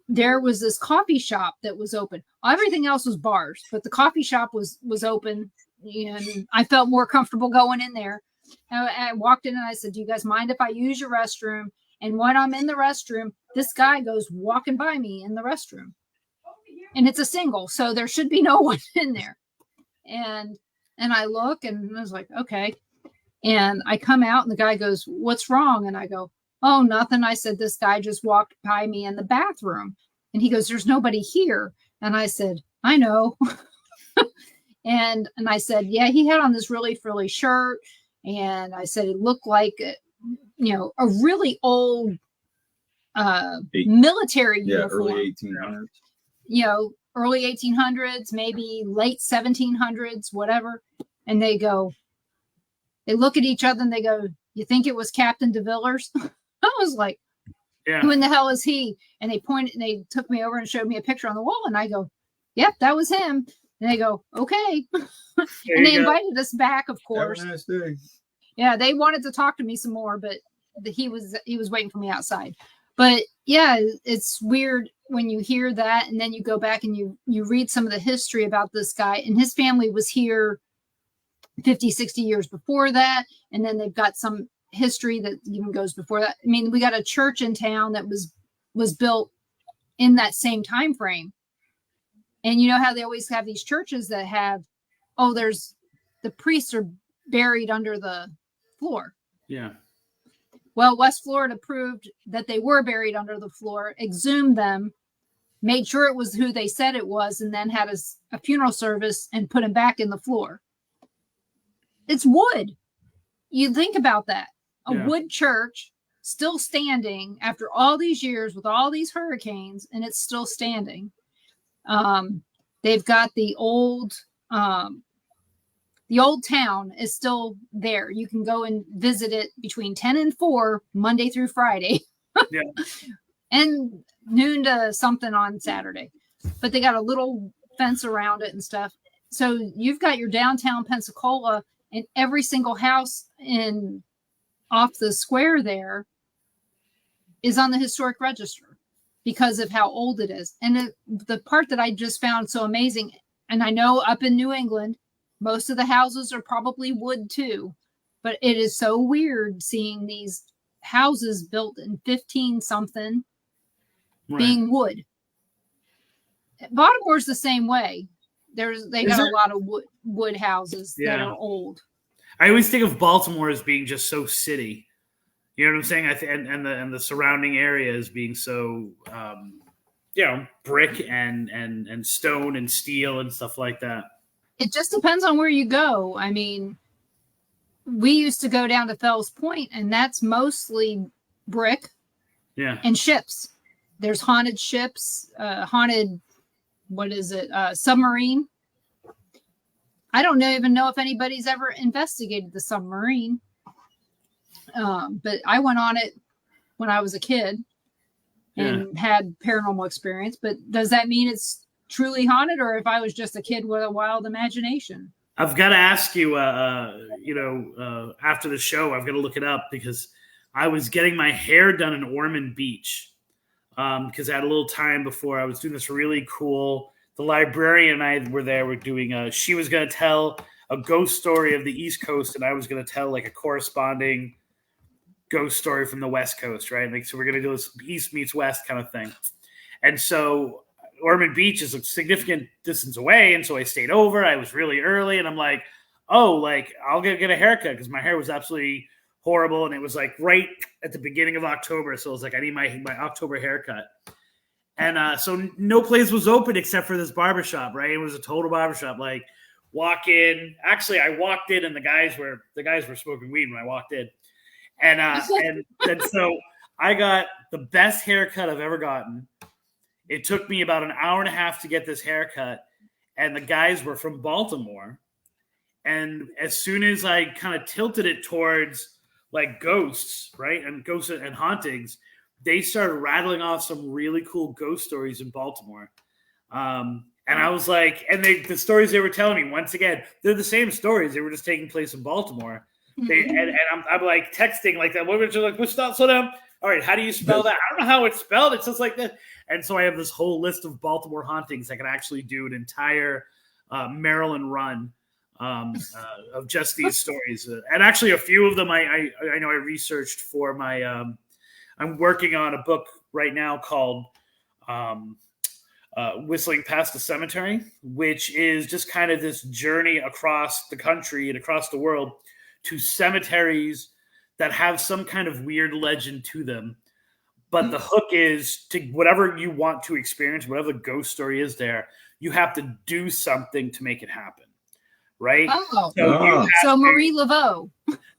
there was this coffee shop that was open. Everything else was bars, but the coffee shop was open. And I felt more comfortable going in there. And I walked in and I said, do you guys mind if I use your restroom? And when I'm in the restroom, this guy goes walking by me in the restroom. And it's a single, so there should be no one in there. And I look and I was like, okay. And I come out and the guy goes, what's wrong? And I go, oh, nothing. I said, this guy just walked by me in the bathroom. And he goes, there's nobody here. And I said, I know. and I said, yeah, he had on this really frilly shirt. And I said, it looked like, a really old military uniform. Early 1800s. Early 1800s, maybe late 1700s, whatever. And they look at each other and they go, you think it was Captain de Villers? I was like, who in the hell is he? And they pointed and they took me over and showed me a picture on the wall. And I go, yep, that was him. And they go, okay. And they invited us back, of course. Have a nice day. Yeah, they wanted to talk to me some more, but he was waiting for me outside. But yeah, it's weird when you hear that and then you go back and you read some of the history about this guy, and his family was here 50, 60 years before that. And then they've got some history that even goes before that. I mean, we got a church in town that was built in that same time frame. And you know how they always have these churches that have, there's the priests are buried under the floor. Yeah. Well, West Florida proved that they were buried under the floor, exhumed them, made sure it was who they said it was, and then had a funeral service and put him back in the floor. It's wood. You think about that. A wood church still standing after all these years with all these hurricanes, and it's still standing. They've got the old town is still there. You can go and visit it between 10 and 4, Monday through Friday. And noon to something on Saturday. But they got a little fence around it and stuff. So you've got your downtown Pensacola, and every single house off the square there is on the historic register because of how old it is. And the part that I just found so amazing, and I know up in New England, most of the houses are probably wood too, but it is so weird seeing these houses built in 15 something being wood. Baltimore's the same way. They got a lot of wood houses that are old. I always think of Baltimore as being just so city. You know what I'm saying? And the surrounding area as being so brick and stone and steel and stuff like that. It just depends on where you go. I mean, we used to go down to Fells Point, and that's mostly brick and ships. There's haunted ships, haunted, submarine. I don't even know if anybody's ever investigated the submarine. But I went on it when I was a kid and had paranormal experience. But does that mean it's truly haunted, or if I was just a kid with a wild imagination? I've got to ask you, after the show, I've got to look it up because I was getting my hair done in Ormond Beach because I had a little time before. I was doing this really cool. The librarian and I were there. We're doing she was going to tell a ghost story of the East Coast, and I was going to tell like a corresponding ghost story from the West Coast, right? Like, so we're going to do this East meets West kind of thing. And so Ormond Beach is a significant distance away, and so I stayed over. I was really early, and I'm like, oh, like I'll get a haircut because my hair was absolutely horrible, and it was like right at the beginning of October, so I was like, I need my October haircut. And so no place was open except for this barbershop, right? It was a total barbershop. Like, walk in. Actually, I walked in, and the guys were smoking weed when I walked in, and so I got the best haircut I've ever gotten. It took me about an hour and a half to get this haircut, and the guys were from Baltimore. And as soon as I kind of tilted it towards like ghosts, right, and ghosts and hauntings, they started rattling off some really cool ghost stories in Baltimore. And I was like, and the stories they were telling me, once again, they're the same stories. They were just taking place in Baltimore. And I'm like texting like that. What like, what's that? Slow down. All right, how do you spell that? I don't know how it's spelled. It's just like that. And so I have this whole list of Baltimore hauntings. I can actually do an entire Maryland run of just these stories. And actually a few of them I know I researched for my I'm working on a book right now called Whistling Past the Cemetery, which is just kind of this journey across the country and across the world to cemeteries that have some kind of weird legend to them. But the hook is to whatever you want to experience, whatever the ghost story is there, you have to do something to make it happen. Right? Oh, so Marie Laveau.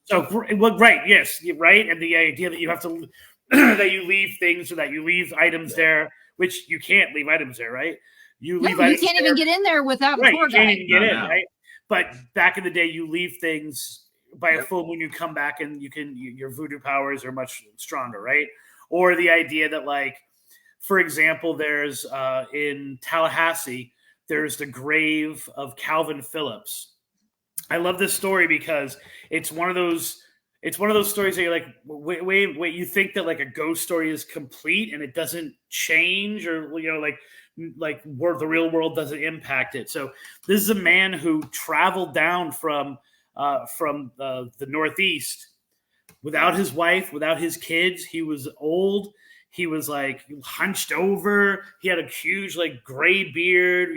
So, well, right. Yes. Right. And the idea that you have to, that you leave things or that you leave items there, which you can't leave items there, right? You can't even get in there without a tour guide. You can't even get in, right? But back in the day, you leave things by a full moon, you come back and your voodoo powers are much stronger, right? Or the idea that, like, for example, there's in Tallahassee, there's the grave of Calvin Phillips. I love this story because it's one of those stories that you're like, wait, you think that like a ghost story is complete and it doesn't change, or like where the real world doesn't impact it. So this is a man who traveled down from the Northeast without his wife, without his kids. He was old. He was like hunched over. He had a huge like gray beard,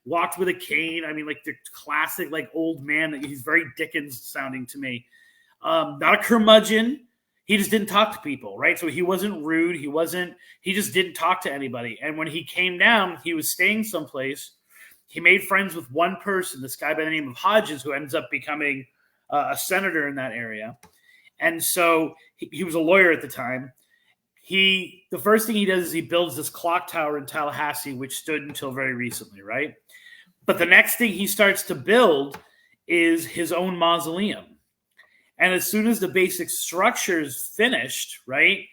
walked with a cane. I mean, like the classic like old man. He's very Dickens sounding to me. Not a curmudgeon. He just didn't talk to people, right? So he wasn't rude. He just didn't talk to anybody. And when he came down, he was staying someplace. He made friends with one person, this guy by the name of Hodges, who ends up becoming a senator in that area. And so he was a lawyer at the time. The first thing he does is he builds this clock tower in Tallahassee, which stood until very recently, right? But the next thing he starts to build is his own mausoleum. And as soon as the basic structure is finished, right,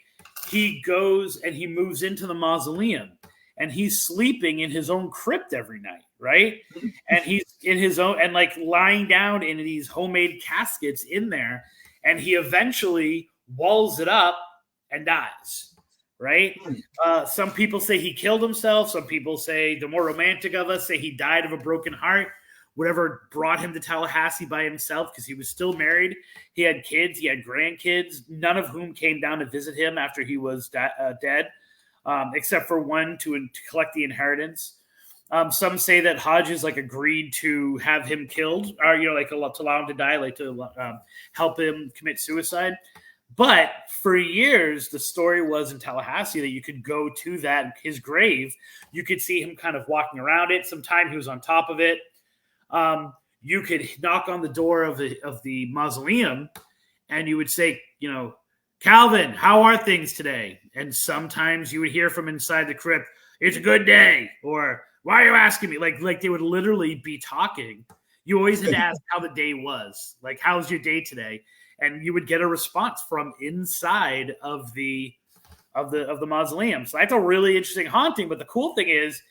he goes and he moves into the mausoleum. And he's sleeping in his own crypt every night, right? And he's in his own, and like lying down in these homemade caskets in there. And he eventually walls it up and dies, right? Some people say he killed himself. Some people say, the more romantic of us say he died of a broken heart. Whatever brought him to Tallahassee by himself, because he was still married. He had kids. He had grandkids, none of whom came down to visit him after he was dead, except for one to collect the inheritance. Some say that Hodges like agreed to have him killed, or to allow him to die, like to help him commit suicide. But for years, the story was in Tallahassee that you could go to his grave. You could see him kind of walking around it. Sometimes he was on top of it. You could knock on the door of the mausoleum, and you would say, Calvin, how are things today? And sometimes you would hear from inside the crypt, it's a good day, or why are you asking me? Like they would literally be talking. You always had to ask how the day was. Like, how's your day today? And you would get a response from inside of the mausoleum. So that's a really interesting haunting. But the cool thing is,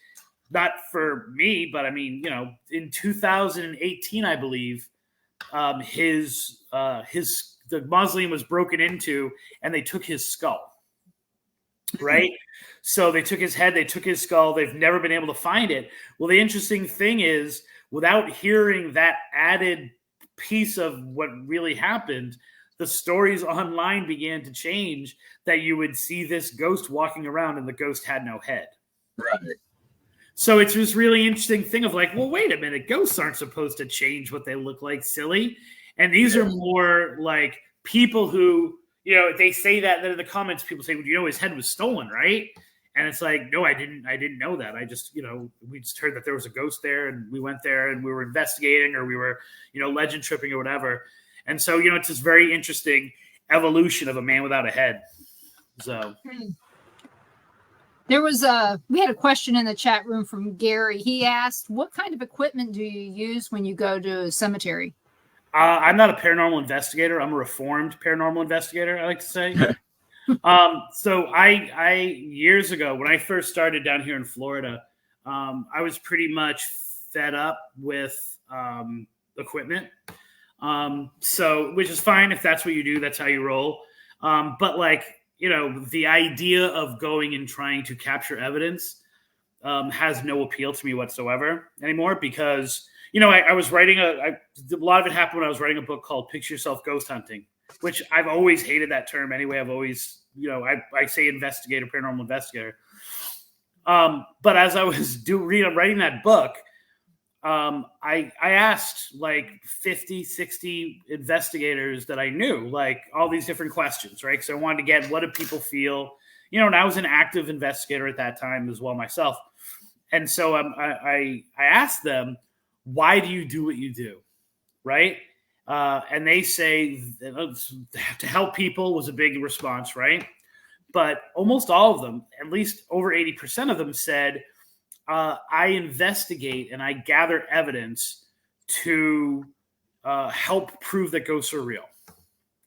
not for me, but I mean, in 2018, I believe, the mausoleum was broken into, and they took his skull. Right? So they took his head, they took his skull. They've never been able to find it. Well, the interesting thing is, without hearing that added piece of what really happened, the stories online began to change, that you would see this ghost walking around and the ghost had no head. Right. So it's this really interesting thing of like, well, wait a minute, ghosts aren't supposed to change what they look like, silly. And these are more like people who, they say that, then in the comments, people say, well, his head was stolen, right? And it's like, no, I didn't know that. I just, we just heard that there was a ghost there, and we went there and we were investigating, or we were, legend tripping or whatever. And so, it's this very interesting evolution of a man without a head. So we had a question in the chat room from Gary. He asked, what kind of equipment do you use when you go to a cemetery? I'm not a paranormal investigator. I'm a reformed paranormal investigator, I like to say. So I years ago, when I first started down here in Florida, I was pretty much fed up with equipment. So, which is fine if that's what you do, that's how you roll. But the idea of going and trying to capture evidence has no appeal to me whatsoever anymore, because I was writing a lot of it happened when I was writing a book called Picture Yourself Ghost Hunting, which I've always hated that term anyway. I've always, I say investigator, paranormal investigator. But as I was writing that book, I asked like 50, 60 investigators that I knew, like all these different questions, right? Because I wanted to get, what do people feel? And I was an active investigator at that time as well myself. And so I asked them, why do you do what you do? Right. And they say to help people was a big response. Right. But almost all of them, at least over 80% of them, said, I investigate and I gather evidence to help prove that ghosts are real.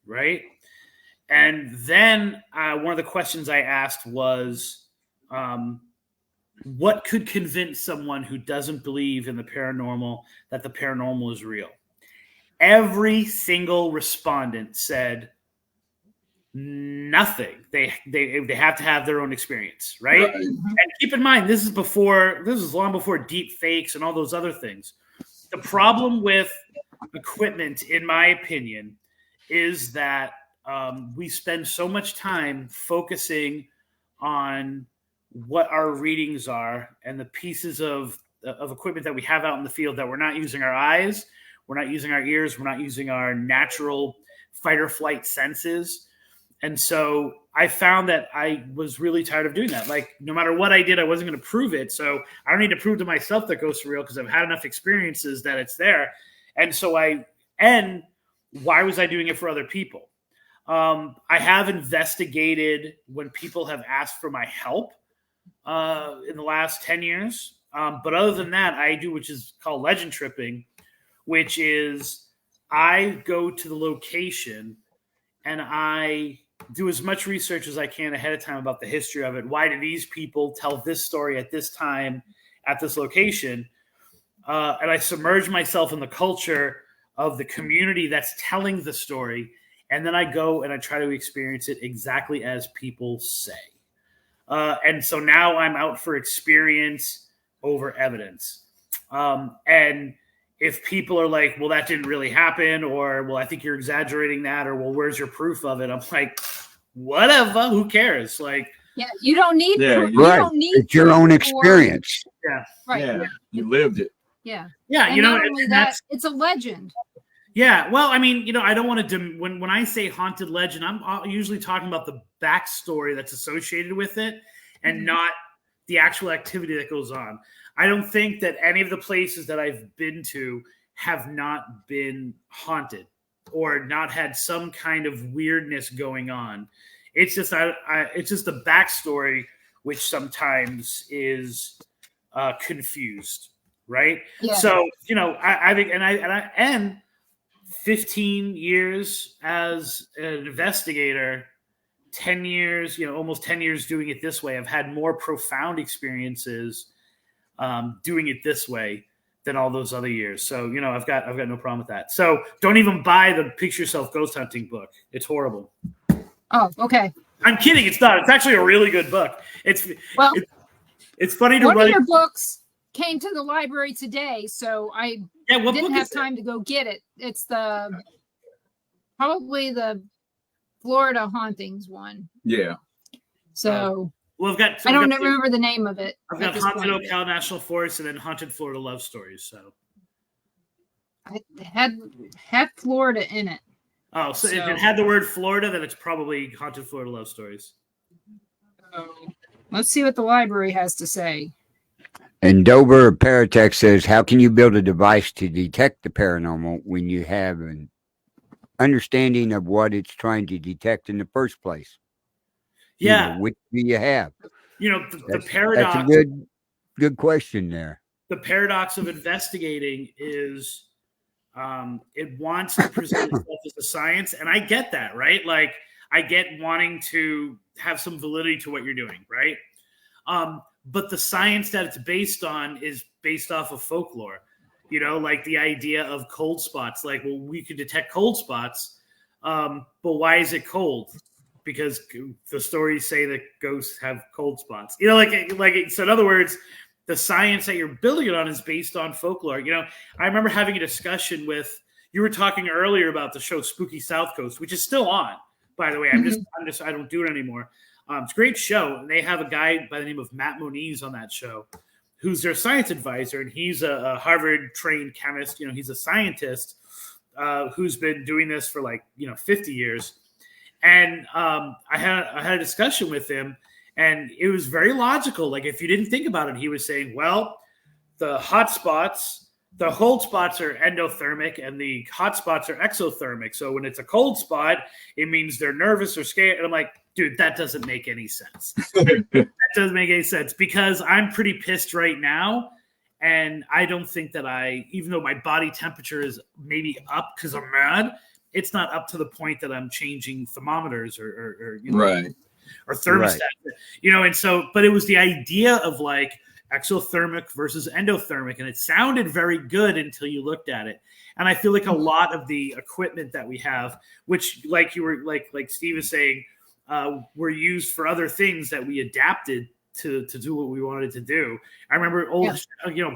Right. And then one of the questions I asked was, what could convince someone who doesn't believe in the paranormal that the paranormal is real? Every single respondent said nothing. They have to have their own experience, right? And keep in mind, this is long before deep fakes and all those other things. The problem with equipment, in my opinion, is that we spend so much time focusing on what our readings are and the pieces of equipment that we have out in the field, that we're not using our eyes, we're not using our ears, we're not using our natural fight or flight senses. And so I found that I was really tired of doing that. Like, no matter what I did, I wasn't going to prove it. So I don't need to prove to myself that ghosts are real, because I've had enough experiences that it's there. And so why was I doing it for other people? I have investigated when people have asked for my help in the last 10 years. But other than that, I do, which is called legend tripping, which is I go to the location and I do as much research as I can ahead of time about the history of it. Why do these people tell this story at this time, at this location? And I submerge myself in the culture of the community that's telling the story. And then I go and I try to experience it exactly as people say. And so now I'm out for experience over evidence. And if people are like, well, that didn't really happen, or, well, I think you're exaggerating that, or, well, where's your proof of it? I'm like, whatever, who cares? Like, yeah, you don't need proof. Right. Don't need it's your own experience. Yeah. Right. Yeah. You lived it. Yeah. Yeah. And not only that, it's a legend. Yeah, well, I mean, I don't want to when I say haunted legend, I'm usually talking about the backstory that's associated with it, and not the actual activity that goes on. I don't think that any of the places that I've been to have not been haunted or not had some kind of weirdness going on. It's just it's just the backstory which sometimes is confused, right? Yeah. So I think, and 15 years as an investigator, 10 years, almost 10 years doing it this way. I've had more profound experiences doing it this way than all those other years. So, I've got no problem with that. So don't even buy the Picture Yourself Ghost Hunting book. It's horrible. Oh, okay. I'm kidding. It's not. It's actually a really good book. It's funny to one write. Of your books came to the library today, so I didn't have time to go get it. It's probably the Florida Hauntings one. Yeah. So well, I don't remember the name of it. I've got Haunted Ocala National Forest and then Haunted Florida Love Stories. So it had Florida in it. Oh, so if it had the word Florida, then it's probably Haunted Florida Love Stories. Let's see what the library has to say. And Dover Paratech says, how can you build a device to detect the paranormal when you have an understanding of what it's trying to detect in the first place? Yeah. Which do you have? The paradox. That's a good question there. The paradox of investigating is it wants to present itself as a science. And I get that, right? Like, I get wanting to have some validity to what you're doing, right? But the science that it's based on is based off of folklore, like the idea of cold spots. Like, well, we could detect cold spots, but why is it cold? Because the stories say that ghosts have cold spots. So in other words, the science that you're building it on is based on folklore. I remember having a discussion you were talking earlier about the show Spooky South Coast, which is still on, by the way. I don't do it anymore. It's a great show. And they have a guy by the name of Matt Moniz on that show, who's their science advisor. And he's a Harvard trained chemist. He's a scientist who's been doing this for 50 years. And I had a discussion with him, and it was very logical. Like, if you didn't think about it, he was saying, well, the hot spots, the cold spots are endothermic and the hot spots are exothermic. So when it's a cold spot, it means they're nervous or scared. And I'm like, dude, that doesn't make any sense. That doesn't make any sense, because I'm pretty pissed right now. And I don't think that even though my body temperature is maybe up because I'm mad, it's not up to the point that I'm changing thermometers or right. or thermostat, right. And so, but it was the idea of exothermic versus endothermic, and it sounded very good until you looked at it. And I feel like a lot of the equipment that we have, which like Steve is saying, were used for other things that we adapted to do what we wanted to do. I remember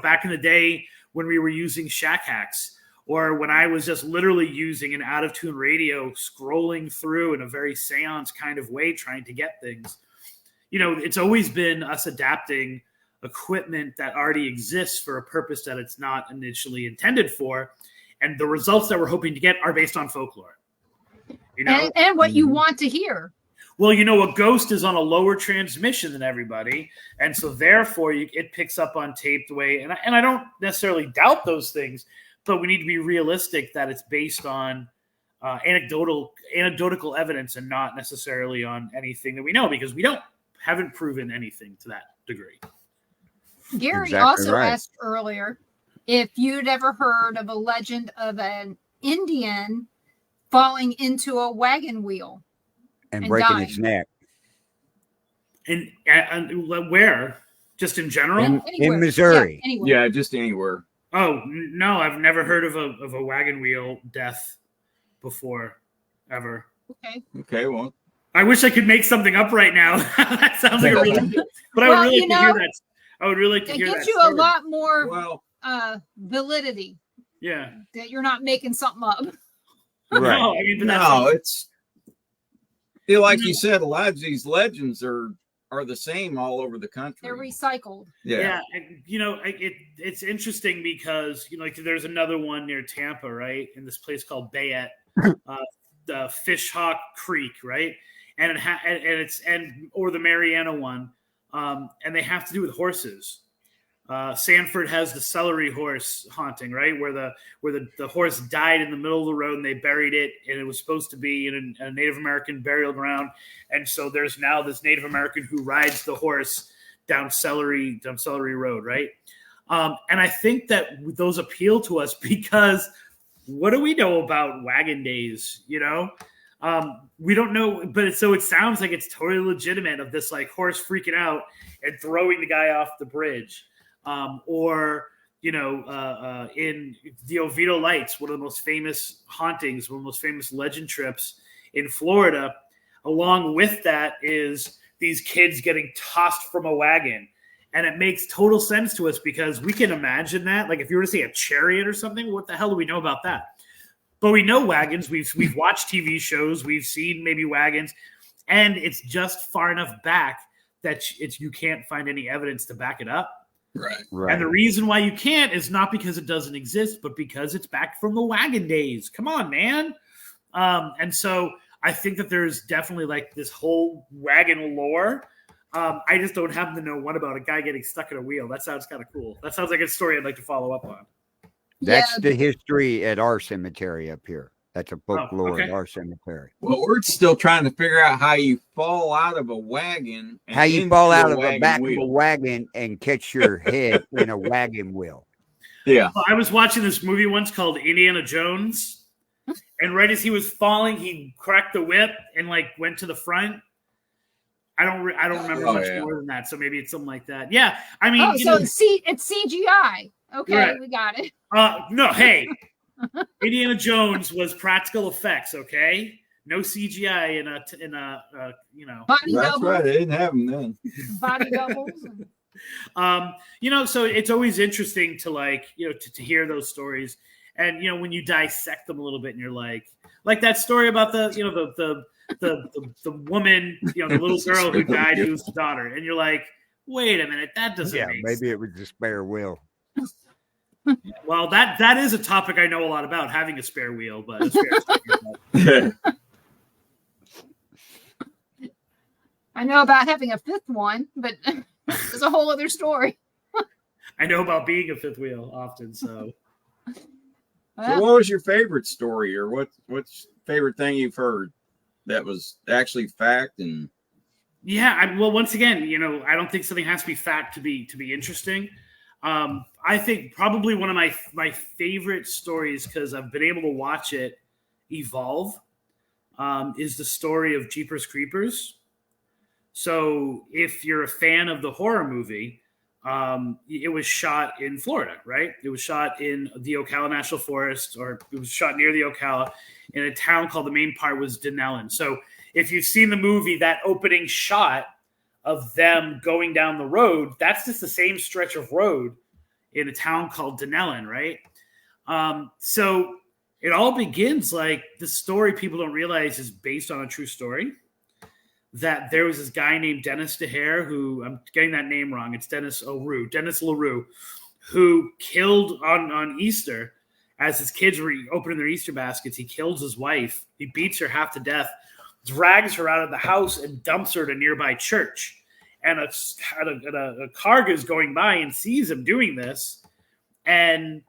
back in the day when we were using shack hacks, or when I was just literally using an out-of-tune radio, scrolling through in a very seance kind of way, trying to get things. It's always been us adapting equipment that already exists for a purpose that it's not initially intended for. And the results that we're hoping to get are based on folklore. And what you want to hear. Well, a ghost is on a lower transmission than everybody. And so therefore it picks up on tape the way, and I don't necessarily doubt those things, but we need to be realistic that it's based on anecdotal evidence and not necessarily on anything that we know, because we haven't proven anything to that degree. Gary also asked earlier if you'd ever heard of a legend of an Indian falling into a wagon wheel and breaking its neck. And where? Just in general? In Missouri. Yeah, just anywhere. Oh, no, I've never heard of a wagon wheel death before, ever. Okay, well. I wish I could make something up right now. That sounds like a really good, but I would really like to hear that. I would really like to hear that. It gives you a lot more validity. Yeah. That you're not making something up. Right. No, it's like you said, a lot of these legends are are the same all over the country. They're recycled. Yeah. And, it's interesting because, like there's another one near Tampa, right? In this place called Bayette, the Fishhawk Creek, right? And or the Mariana one. And they have to do with horses. Sanford has the celery horse haunting, right? Where the horse died in the middle of the road and they buried it, and it was supposed to be in a Native American burial ground. And so there's now this Native American who rides the horse down Celery Road, right? And I think that those appeal to us because what do we know about wagon days? We don't know, but it sounds like it's totally legitimate of this like horse freaking out and throwing the guy off the bridge. Or in the Oviedo Lights, one of the most famous hauntings, one of the most famous legend trips in Florida. Along with that is these kids getting tossed from a wagon. And it makes total sense to us because we can imagine that. Like if you were to see a chariot or something, what the hell do we know about that? But we know wagons. We've watched TV shows. We've seen maybe wagons. And it's just far enough back that you can't find any evidence to back it up. Right. And the reason why you can't is not because it doesn't exist, but because it's back from the wagon days. Come on, man. And so I think that there's definitely like this whole wagon lore. I just don't happen to know one about a guy getting stuck in a wheel. That sounds kind of cool. That sounds like a story I'd like to follow up on. That's the history at our cemetery up here. That's a folklore at our cemetery. Well, we're still trying to figure out how you fall out of a wagon. How you fall out of the back of a wagon and catch your head in a wagon wheel. Yeah. Well, I was watching this movie once called Indiana Jones. And right as he was falling, he cracked the whip and like went to the front. I don't remember much more than that. So maybe it's something like that. Yeah. I mean, it's CGI. Okay, right. We got it. No, hey. Indiana Jones was practical effects, okay? No CGI in a body That's doubles. right. They didn't have them then. Body doubles. So it's always interesting to to hear those stories, and when you dissect them a little bit, and you're like that story about the woman, the little girl who died, who's the daughter, and you're like, wait a minute, that doesn't. Yeah, make maybe sense. it was a spare wheel. Well, that is a topic I know a lot about, having a spare wheel, but I know about having a fifth one, but it's a whole other story. I know about being a fifth wheel often, so. So what was your favorite story, or what's favorite thing you've heard that was actually fact? And well, once again, I don't think something has to be fact to be interesting. I think probably one of my favorite stories, because I've been able to watch it evolve, is the story of Jeepers Creepers. So if you're a fan of the horror movie, it was shot in Florida, right? It was shot in the Ocala National Forest, or it was shot near the Ocala in a town called, the main part was Denellen. So if you've seen the movie, that opening shot of them going down the road, that's just the same stretch of road in a town called Denellen, right? So it all begins like the story people don't realize is based on a true story. That there was this guy named Dennis DeHare, who, I'm getting that name wrong, it's Dennis LaRue, who killed on Easter, as his kids were opening their Easter baskets. He kills his wife. He beats her half to death, drags her out of the house, and dumps her at a nearby church. And a car goes going by and sees him doing this, and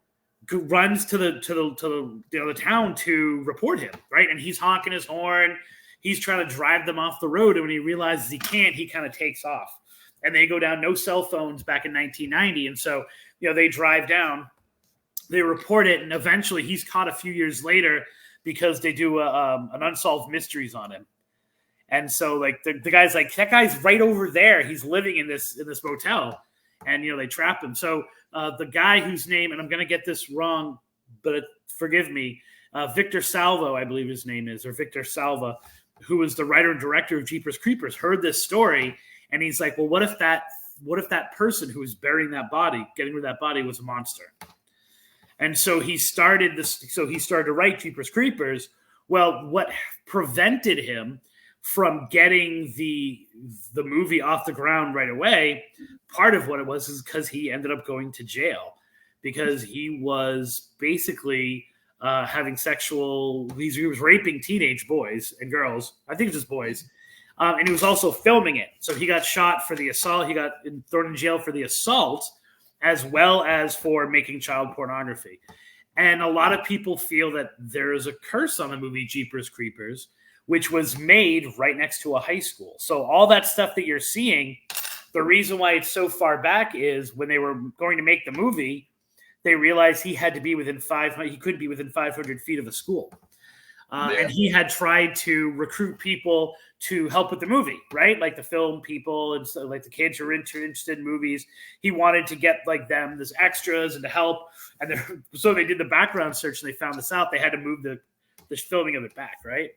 runs to the town to report him, right? And he's honking his horn. He's trying to drive them off the road, and when he realizes he can't, he kind of takes off. And they go down, no cell phones back in 1990, and so they drive down, they report it, and eventually he's caught a few years later because they do an unsolved mysteries on him. And so like the guy's like, that guy's right over there. He's living in this motel, and they trap him. So the guy whose name, and I'm going to get this wrong, but forgive me, Victor Salvo, I believe his name is, or Victor Salva, who was the writer and director of Jeepers Creepers, heard this story, and he's like, well, what if that person who was burying that body, getting rid of that body, was a monster? And so he started to write Jeepers Creepers. Well, what prevented him from getting the movie off the ground right away, part of what it was is because he ended up going to jail because he was basically having he was raping teenage boys and girls. I think it was just boys. And he was also filming it. So he got shot for the assault. He got thrown in jail for the assault as well as for making child pornography. And a lot of people feel that there is a curse on the movie Jeepers Creepers, which was made right next to a high school. So all that stuff that you're seeing, the reason why it's so far back is when they were going to make the movie, they realized he had to be within he couldn't be within 500 feet of a school. And he had tried to recruit people to help with the movie, right? Like the film people and so, like the kids who are interested in movies. He wanted to get like them as extras and to help. And so they did the background search and they found this out. They had to move the filming of it back, right?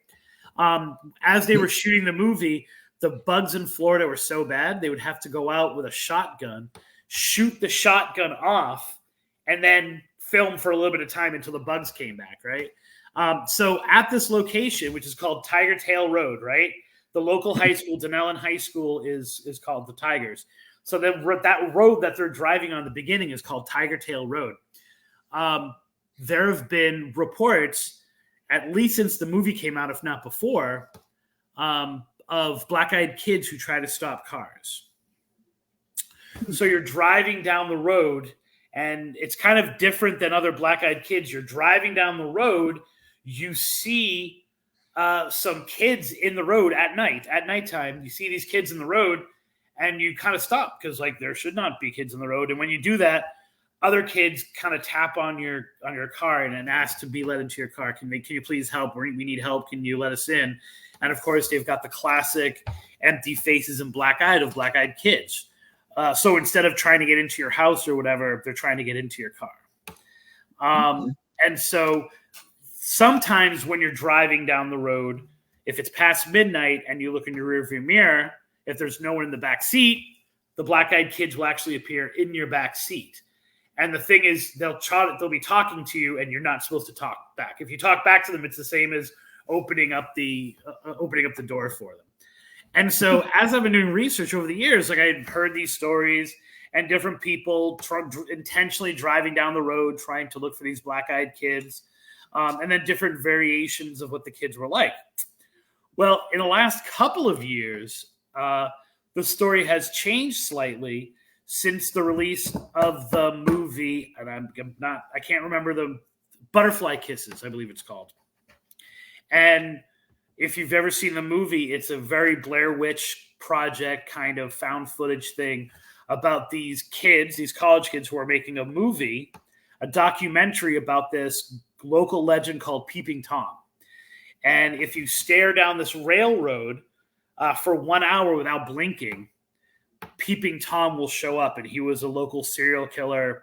As they were shooting the movie, the bugs in Florida were so bad, they would have to go out with a shotgun, shoot the shotgun off, and then film for a little bit of time until the bugs came back, right? So at this location, which is called Tiger Tail Road, right? The local high school, Denellen High School, is called the Tigers. So that road that they're driving on the beginning is called Tiger Tail Road. There have been reports, at least since the movie came out, if not before, of black-eyed kids who try to stop cars. So you're driving down the road, and it's kind of different than other black-eyed kids. You're driving down the road, you see some kids in the road at nighttime. You see these kids in the road, and you kind of stop because like there should not be kids in the road. And when you do that, other kids kind of tap on your car and ask to be let into your car. Can you please help? We need help. Can you let us in? And of course, they've got the classic empty faces and black-eyed kids. So instead of trying to get into your house or whatever, they're trying to get into your car. And so sometimes when you're driving down the road, if it's past midnight and you look in your rearview mirror, if there's no one in the back seat, the black-eyed kids will actually appear in your back seat. And the thing is, they'll be talking to you, and you're not supposed to talk back. If you talk back to them, it's the same as opening up the door for them. And so, as I've been doing research over the years, like I had heard these stories, and different people intentionally driving down the road trying to look for these black-eyed kids, and then different variations of what the kids were like. Well, in the last couple of years, the story has changed slightly since the release of the movie, and I can't remember the Butterfly Kisses, I believe it's called. And if you've ever seen the movie, it's a very Blair Witch Project kind of found footage thing about these kids, these college kids who are making a movie, a documentary about this local legend called Peeping Tom. And if you stare down this railroad for 1 hour without blinking, Peeping Tom will show up, and he was a local serial killer.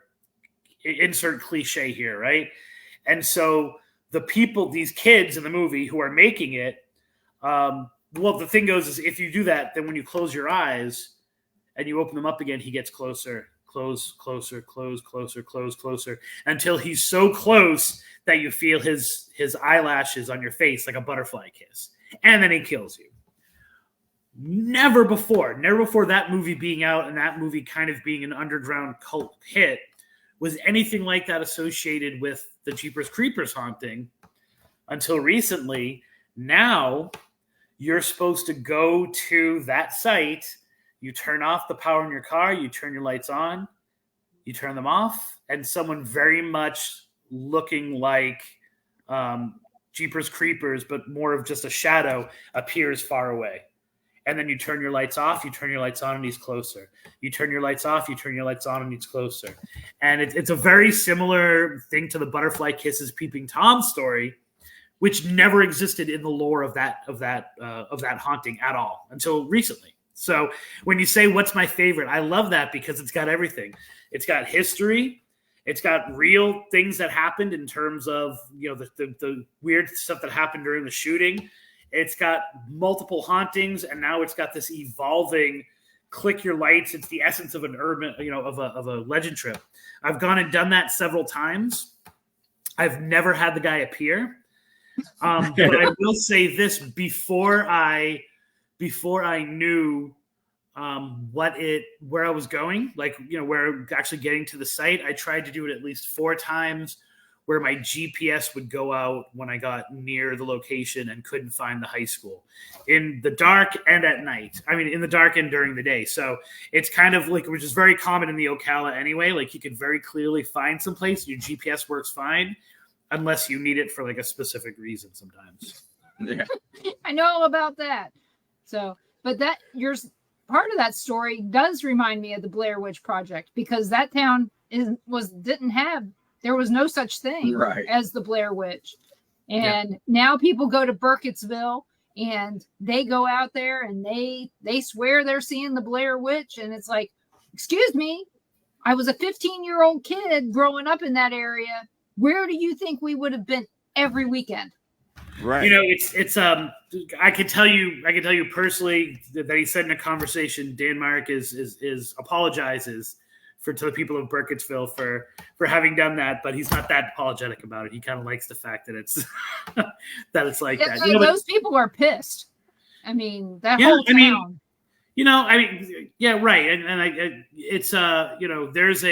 Insert cliche here, right? And so the people, these kids in the movie who are making it, well, the thing goes is if you do that, then when you close your eyes and you open them up again, he gets closer, closer, until he's so close that you feel his eyelashes on your face like a butterfly kiss, and then he kills you. Never before that movie being out and that movie kind of being an underground cult hit was anything like that associated with the Jeepers Creepers haunting until recently. Now you're supposed to go to that site, you turn off the power in your car, you turn your lights on, you turn them off, and someone very much looking like Jeepers Creepers, but more of just a shadow, appears far away. And then you turn your lights off, you turn your lights on, and he's closer. You turn your lights off, you turn your lights on, and he's closer. And it's a very similar thing to the Butterfly Kisses Peeping Tom story, which never existed in the lore of that haunting at all until recently. So when you say what's my favorite, I love that because it's got everything. It's got history. It's got real things that happened in terms of the weird stuff that happened during the shooting. It's got multiple hauntings, and now it's got this evolving click your lights. It's the essence of an urban, of a legend trip. I've gone and done that several times. I've never had the guy appear. But I will say this before I before I knew where I was going, like, where actually getting to the site. I tried to do it at least 4 times, where my GPS would go out when I got near the location and couldn't find the high school in the dark and at night. I mean, in the dark and during the day. So it's kind of like, which is very common in the Ocala anyway. Like, you could very clearly find some place. Your GPS works fine unless you need it for like a specific reason sometimes. Yeah. I know about that. So, but part of that story does remind me of the Blair Witch Project, because that town there was no such thing as the Blair Witch. And now people go to Burkittsville and they go out there and they swear they're seeing the Blair Witch. And it's like, excuse me, I was a 15-year-old kid growing up in that area. Where do you think we would have been every weekend? Right. It's I can tell you personally that he said in a conversation, Dan Mark is apologizes to the people of Burkittsville for having done that, but he's not that apologetic about it. He kind of likes the fact that it's that it's like that. Those people are pissed. I mean, that whole town. Right. And it's there's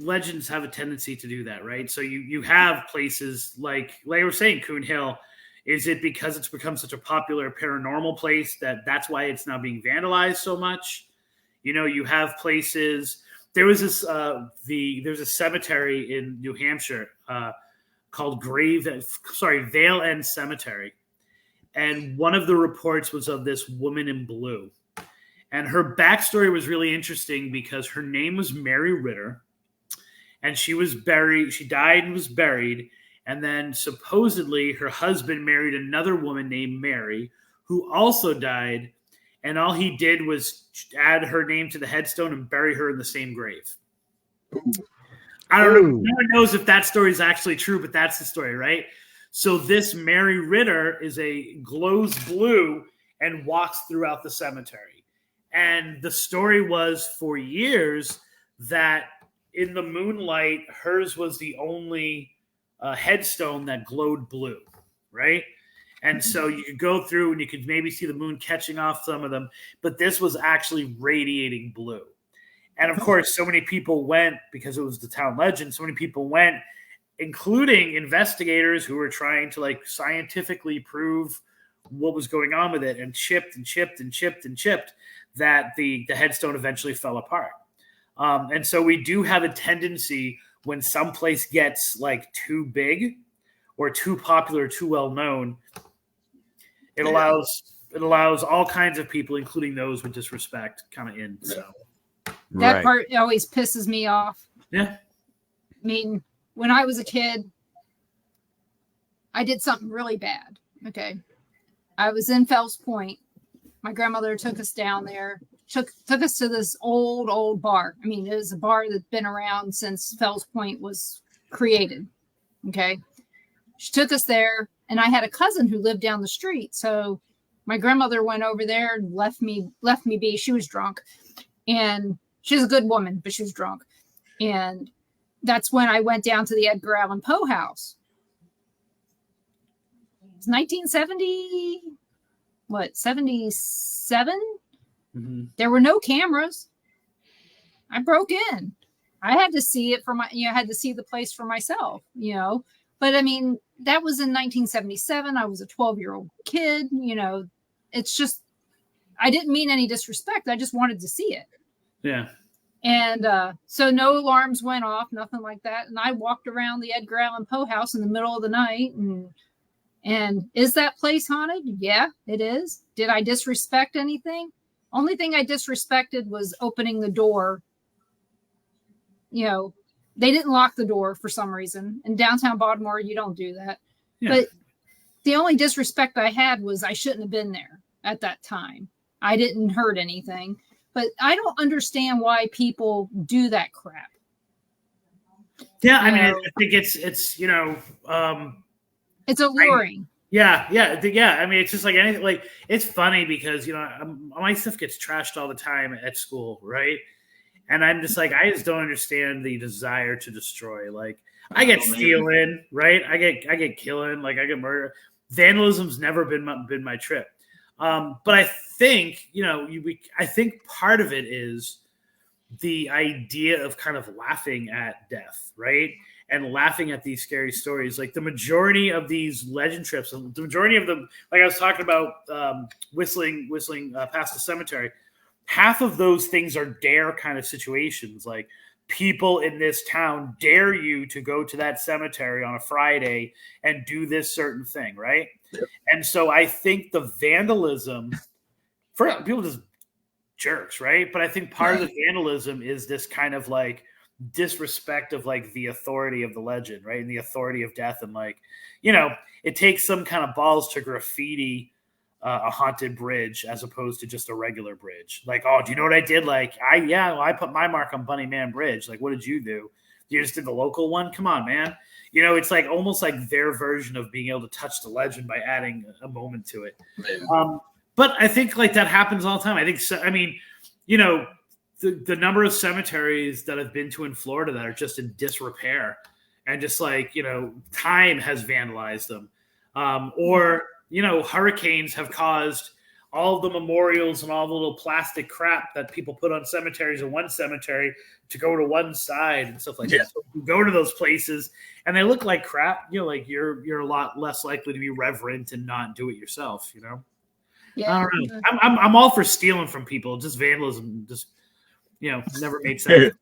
legends have a tendency to do that, right? So you have places like I was saying, Coon Hill. Is it because it's become such a popular paranormal place that's why it's now being vandalized so much? You have places. There was this there's a cemetery in New Hampshire called Vale End Cemetery, and one of the reports was of this woman in blue, and her backstory was really interesting because her name was Mary Ritter, and she was buried. She died and was buried, and then supposedly her husband married another woman named Mary, who also died. And all he did was add her name to the headstone and bury her in the same grave. Ooh. I don't know. No one knows if that story is actually true, but that's the story, right? So this Mary Ritter glows blue and walks throughout the cemetery. And the story was for years that in the moonlight, hers was the only headstone that glowed blue, right? And so you could go through and you could maybe see the moon catching off some of them, but this was actually radiating blue. And of course, so many people went, because it was the town legend, so many people went, including investigators who were trying to scientifically prove what was going on with it, and chipped that the headstone eventually fell apart. And so we do have a tendency when some place gets too big or too popular, too well known, it allows all kinds of people, including those with disrespect, kind of in. So that part always pisses me off. Yeah. I mean, when I was a kid, I did something really bad. Okay. I was in Fells Point. My grandmother took us down there, took us to this old bar. I mean, it was a bar that's been around since Fells Point was created. Okay. She took us there, and I had a cousin who lived down the street. So my grandmother went over there and left me be. She was drunk, and she's a good woman, but she was drunk. And that's when I went down to the Edgar Allan Poe house. It's 1970, 77? Mm-hmm. There were no cameras. I broke in. I had to see it had to see the place for myself, But I mean, that was in 1977. I was a 12-year-old kid, It's just, I didn't mean any disrespect. I just wanted to see it. Yeah. And so no alarms went off, nothing like that. And I walked around the Edgar Allan Poe house in the middle of the night. And is that place haunted? Yeah, it is. Did I disrespect anything? Only thing I disrespected was opening the door. They didn't lock the door for some reason. In downtown Baltimore, you don't do that. Yeah. But the only disrespect I had was I shouldn't have been there at that time. I didn't hurt anything. But I don't understand why people do that crap. Yeah, I mean, I think it's it's alluring. Yeah. I mean, it's just like anything. It's funny because my stuff gets trashed all the time at school, right? And I'm just I just don't understand the desire to destroy. I get stealing, right? I get killing, I get murder. Vandalism's never been my trip. But I think, I think part of it is the idea of kind of laughing at death, right? And laughing at these scary stories. Like the majority of these legend trips, the majority of them, like I was talking about, whistling past the cemetery, half of those things are dare kind of situations. Like people in this town dare you to go to that cemetery on a Friday and do this certain thing, right? Yep. And so I think the vandalism, for people just jerks, right? But I think part of the vandalism is this kind of like disrespect of like the authority of the legend, right? And the authority of death. And like, it takes some kind of balls to graffiti a haunted bridge as opposed to just a regular bridge. Like, oh, do you know what I did? Like, I put my mark on Bunny Man Bridge. Like, what did you do? You just did the local one? Come on, man. It's like almost like their version of being able to touch the legend by adding a moment to it. But I think like that happens all the time. I think so. I mean, the number of cemeteries that I've been to in Florida that are just in disrepair and just like, time has vandalized them. Or hurricanes have caused all of the memorials and all the little plastic crap that people put on cemeteries in one cemetery to go to one side and stuff like that. So you go to those places and they look like crap, like you're a lot less likely to be reverent and not do it yourself, Yeah. I don't know. I'm all for stealing from people. Just vandalism, just never made sense.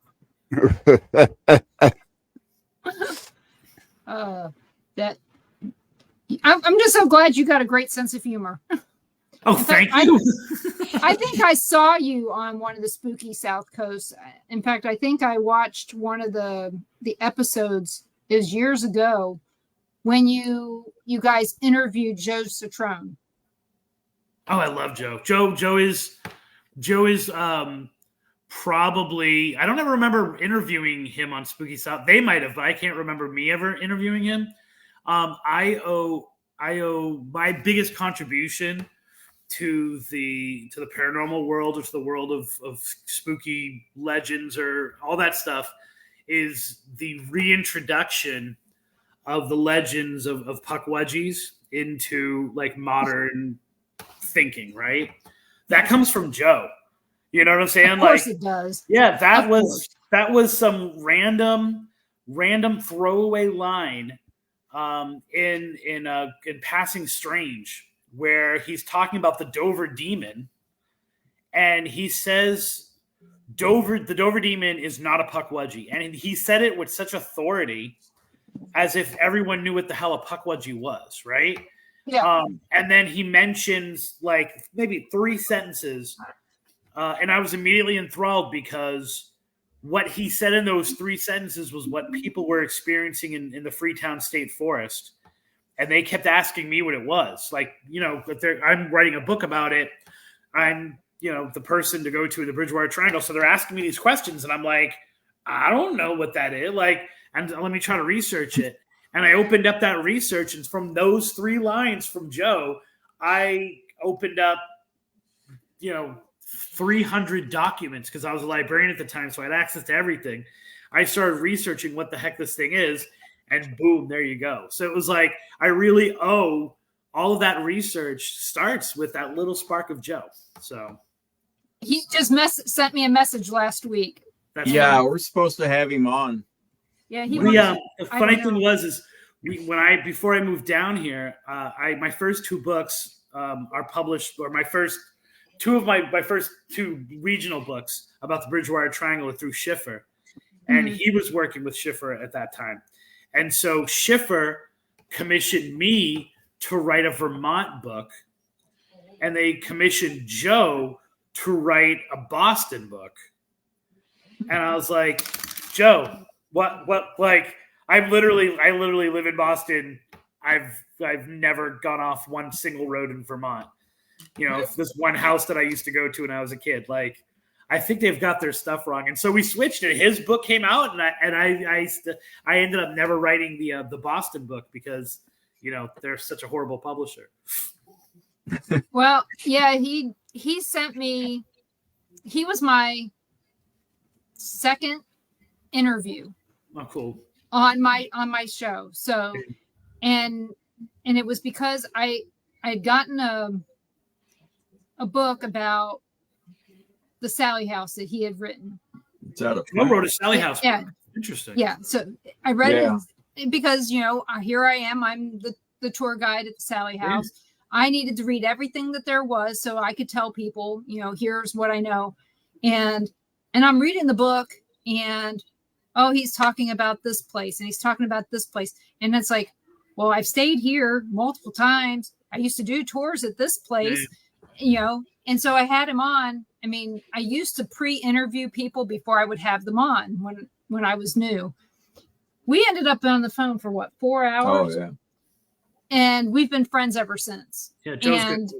That I'm just so glad you got a great sense of humor. Oh, thank you. I think I saw you on one of the spooky South Coast. In fact, I think I watched one of the episodes. It was years ago when you guys interviewed Joe Citrone. Oh, I love Joe. Joe is probably, I don't ever remember interviewing him on Spooky South. They might have, but I can't remember me ever interviewing him. I owe my biggest contribution to the paranormal world or to the world of spooky legends or all that stuff is the reintroduction of the legends of Pukwudgies into like modern thinking, right? That comes from Joe. You know what I'm saying? Of course it does. Yeah, that was some random throwaway line in Passing Strange, where he's talking about the Dover Demon, and he says the Dover Demon is not a Pukwudgie, and he said it with such authority, as if everyone knew what the hell a Pukwudgie was, right? Yeah. And then he mentions like maybe 3 sentences, and I was immediately enthralled because what he said in those 3 sentences was what people were experiencing in the Freetown State Forest. And they kept asking me what it was. Like, if I'm writing a book about it, I'm, the person to go to in the Bridgewater Triangle. So they're asking me these questions, and I'm like, I don't know what that is. Like, and let me try to research it. And I opened up that research, and from those 3 lines from Joe, I opened up, 300 documents because I was a librarian at the time, so I had access to everything. I started researching what the heck this thing is, and boom, there you go. So it was like I really owe all of that research starts with that little spark of Joe. So he just sent me a message last week. We're supposed to have him on. Yeah, the funny thing was before I moved down here, my first 2 books are published, or my first 2 regional books about the Bridgewater Triangle through Schiffer, and he was working with Schiffer at that time. And so Schiffer commissioned me to write a Vermont book, and they commissioned Joe to write a Boston book. And I was like, Joe, what, like, I literally live in Boston. I've never gone off one single road in Vermont. This one house that I used to go to when I was a kid. Like, I think they've got their stuff wrong. And so we switched it. His book came out, and I ended up never writing the Boston book because, they're such a horrible publisher. Well, yeah, he sent me, he was my second interview. Oh, cool. On my show. So, and it was because I had gotten a book about the Sally House that he had written. Joe wrote a Sally House Yeah. book. Interesting. Yeah. So I read it because, here I am. I'm the tour guide at the Sally House. Yeah. I needed to read everything that there was so I could tell people, here's what I know. And I'm reading the book and, he's talking about this place and he's talking about this place. And it's like, well, I've stayed here multiple times. I used to do tours at this place, and so I had him on. I mean, I used to pre-interview people before I would have them on when I was new. We ended up on the phone for 4 hours? Oh, yeah. And we've been friends ever since. Yeah, Joe's good.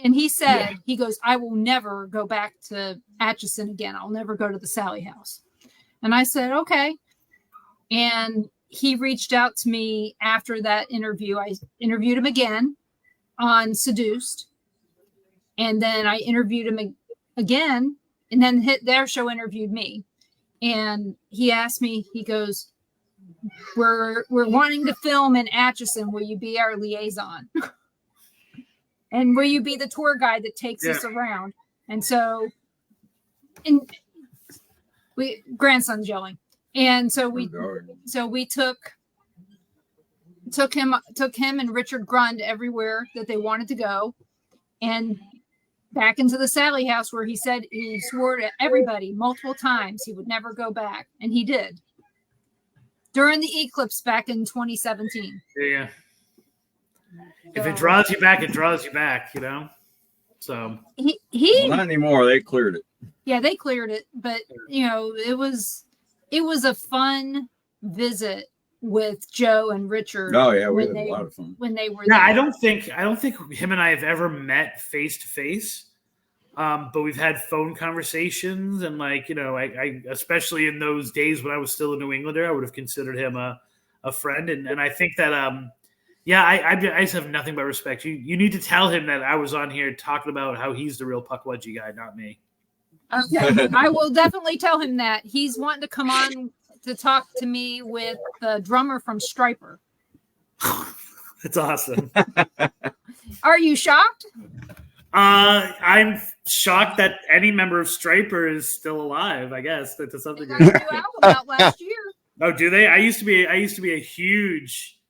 And he said, he goes, I will never go back to Atchison again. I'll never go to the Sally House. And I said, okay. And he reached out to me after that interview. I interviewed him again on Seduced. And then I interviewed him again. And then their show interviewed me. And he asked me, he goes, we're wanting to film in Atchison. Will you be our liaison? And will you be the tour guide that takes us around? And so, grandson's yelling. And so we took him and Richard Grund everywhere that they wanted to go, and back into the Sally House where he said he swore to everybody multiple times he would never go back, and he did during the eclipse back in 2017. Yeah. If it draws you back, it draws you back, So well, not anymore. They cleared it. Yeah, they cleared it, but it was a fun visit with Joe and Richard. Oh yeah, we had a lot of fun when they were. Yeah, there. I don't think him and I have ever met face to face, but we've had phone conversations, and I especially in those days when I was still a New Englander, I would have considered him a friend, and I think that I just have nothing but respect. You need to tell him that I was on here talking about how he's the real Pukwudgie guy, not me. Okay. I will definitely tell him that. He's wanting to come on to talk to me with the drummer from Striper. That's awesome. Are you shocked? I'm shocked that any member of Striper is still alive. I guess that's something. They got a new album out last year. Oh, do they? I used to be a huge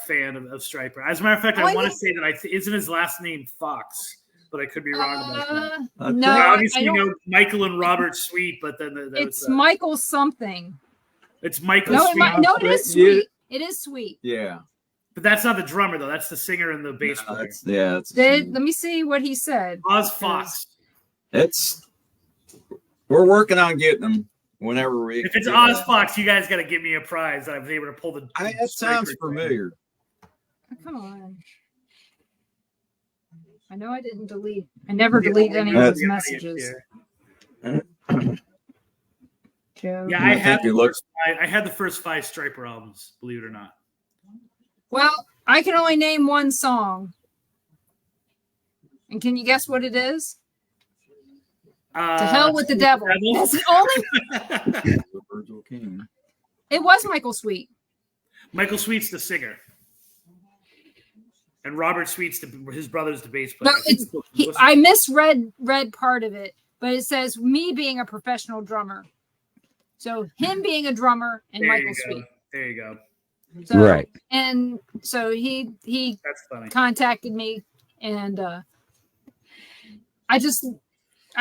fan of Striper. As a matter of fact, I want to say that isn't his last name Fox, but I could be wrong about that. No, obviously Michael and Robert Sweet, but then it's Michael something. It's Michael Sweet. It is Sweet. It is Sweet. Yeah. But that's not the drummer, though. That's the singer and the bass player. Let me see what he said. Oz Fox. We're working on getting them whenever we. If it's Oz Fox, you guys got to give me a prize that I was able to pull the. That sounds familiar. Come on. I know I didn't delete. I never delete any of his messages. Joe. Yeah, I had the first 5 Striper albums, believe it or not. Well, I can only name one song. And can you guess what it is? To Hell with the Devil. That's the only. Virgil King. It was Michael Sweet. Michael Sweet's the singer. And Robert Sweet's his brother's the bass player. No, I misread part of it, but it says me being a professional drummer. So him being a drummer and Michael Sweet. There you go. So, right. And so he That's funny. Contacted me, and I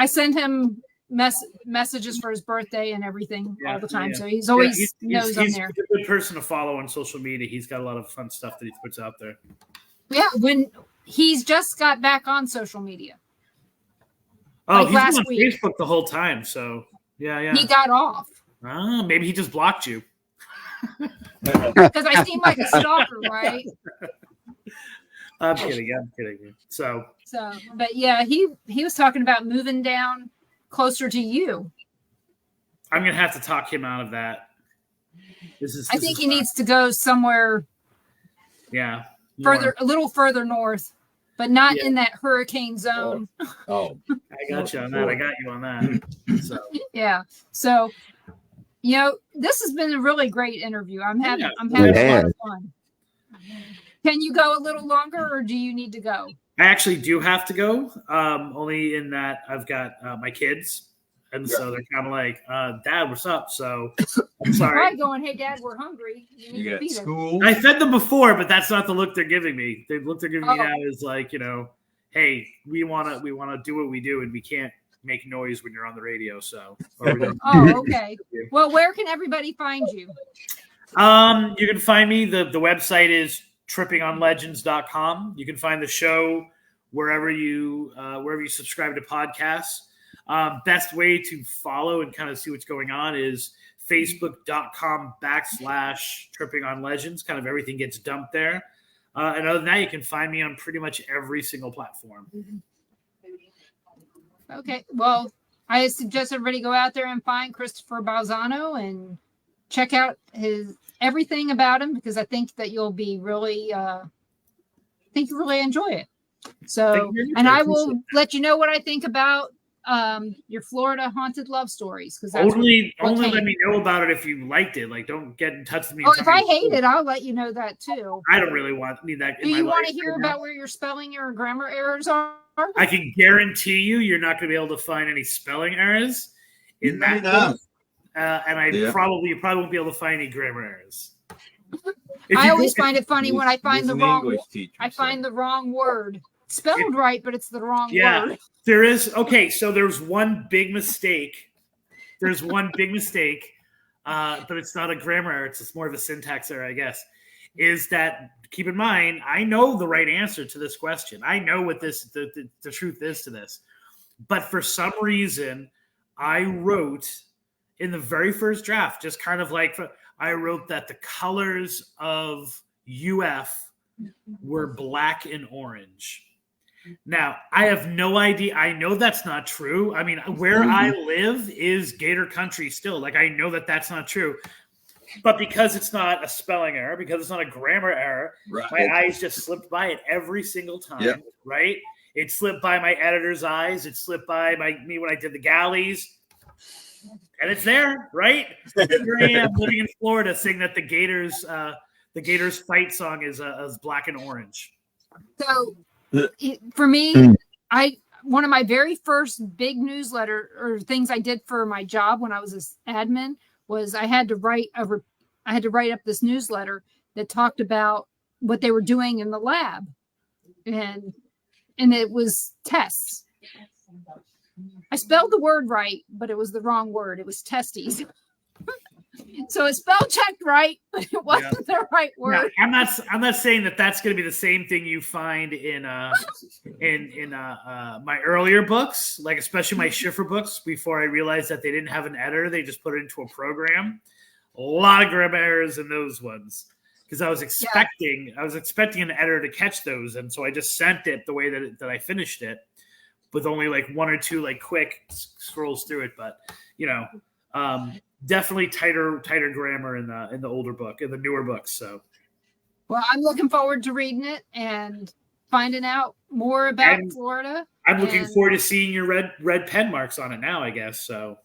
send him messages for his birthday and everything all the time. Yeah. So he's always knows I'm there. He's a good person to follow on social media. He's got a lot of fun stuff that he puts out there. Yeah, when he's just got back on social media. Oh, he's been on Facebook the whole time. So yeah. He got off. Maybe he just blocked you. Because I seem like a stalker, right? I'm kidding. So, but yeah, he was talking about moving down closer to you. I'm gonna have to talk him out of that. I think he needs to go somewhere. Yeah, a little further north, but not in that hurricane zone. Oh, I got you on that. I got you on that. So yeah, so. This has been a really great interview. I'm having a lot of fun. Can you go a little longer, or do you need to go? I actually do have to go, only in that I've got my kids. And so they're kind of like, Dad, what's up? So I'm sorry. Right, going, hey, Dad, we're hungry. You got school. I fed them before, but that's not the look they're giving me. The look they're giving me now is like, hey, we wanna do what we do, and we can't make noise when you're on the radio. So okay. Well, where can everybody find you? You can find me. The website is trippingonlegends.com. You can find the show wherever you subscribe to podcasts. Best way to follow and kind of see what's going on is facebook.com/trippingonlegends. Kind of everything gets dumped there. And other than that, you can find me on pretty much every single platform. Okay. Well, I suggest everybody go out there and find Christopher Balzano and check out everything about him, because I think that you'll be really, really enjoy it. So, and I will let you know what I think about your Florida haunted love stories, because only let me know about it if you liked it. Like, don't get in touch with me. Oh, if I hate it, I'll let you know that too. I don't really need that. Do you want to hear about where your spelling or grammar errors are? I can guarantee you, you're not going to be able to find any spelling errors in that book. And you probably won't be able to find any grammar errors. I always find it funny when I find the wrong. I find the wrong word spelled right, but it's the wrong word. There is so there's one big mistake. But it's not a grammar error. It's more of a syntax error, I guess. Is that, keep in mind, I know the right answer to this question. I know what the truth is to this. But for some reason, I wrote in the very first draft, just kind of like, I wrote that the colors of UF were black and orange. Now, I have no idea. I know that's not true. I mean, where I live is Gator country still. Like, I know that that's not true. But because it's not a spelling error, because it's not a grammar error, my eyes just slipped by it every single time, right? It slipped by my editor's eyes. It slipped by me when I did the galleys. And it's there, right? Here I am living in Florida saying that the Gators fight song is black and orange. So for me, one of my very first big newsletter or things I did for my job when I was an admin was I had to write up this newsletter that talked about what they were doing in the lab, and it was tests. I spelled the word right, but it was the wrong word. It was testes. So it's spell checked right, but it wasn't the right word. No, I'm not saying that that's going to be the same thing you find in my earlier books, like especially my Schiffer books. Before I realized that they didn't have an editor, they just put it into a program. A lot of grammar errors in those ones because I was expecting an editor to catch those, and so I just sent it the way that I finished it, with only like one or two like quick scrolls through it. But definitely tighter grammar in the older book, in the newer books. So, well, I'm looking forward to reading it and finding out more about Florida. I'm looking forward to seeing your red pen marks on it now, I guess. So,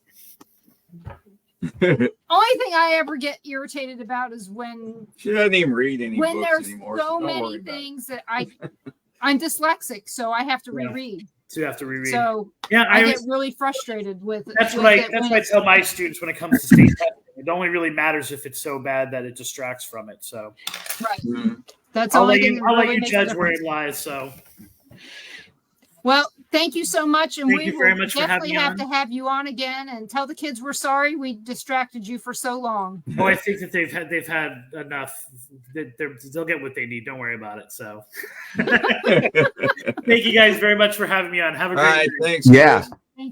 only thing I ever get irritated about is when she doesn't even read any when books there's anymore, so many things that I'm dyslexic, so I have to reread. So you have to reread. So I get really frustrated with that's what I tell my students when it comes to state testing. It only really matters if it's so bad that it distracts from it. So that's I'll all. let you judge where it lies. So well, thank you so much, and we very much definitely have to have you on again and tell the kids we're sorry we distracted you for so long. Oh, I think that they've had enough. They'll get what they need. Don't worry about it. So, thank you guys very much for having me on. Have a great night. Thanks. Yeah.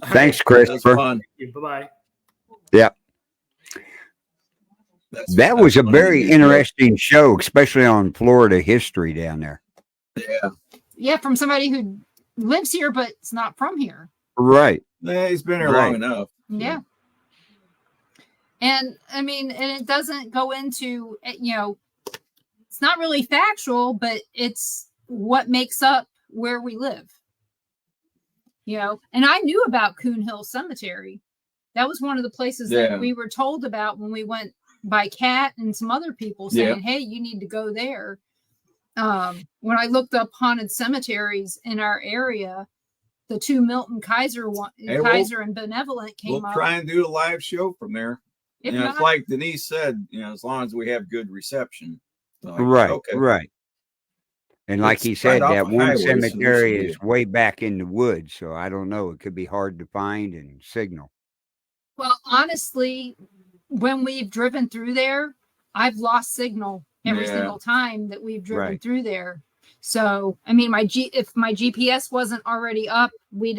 Thanks, Christopher. Bye bye. Yeah. That was a very interesting show, especially on Florida history down there. Yeah. Yeah, from somebody who lives here but it's not from here. Right. Yeah, he's been here long enough. Yeah. And I mean, and it doesn't go into, it's not really factual, but it's what makes up where we live. And I knew about Coon Hill Cemetery. That was one of the places that we were told about when we went by Kat and some other people saying, hey, you need to go there. when I looked up haunted cemeteries in our area, the two Milton Kaiser Kaiser and Benevolent came up. We'll try and do a live show from there. It's like Denise said, as long as we have good reception. Like, right, okay. right. And like he said, that one cemetery is way back in the woods, so I don't know. It could be hard to find and signal. Well, honestly, when we've driven through there, I've lost signal every single time that we've driven through there. So, I mean, if my GPS wasn't already up, we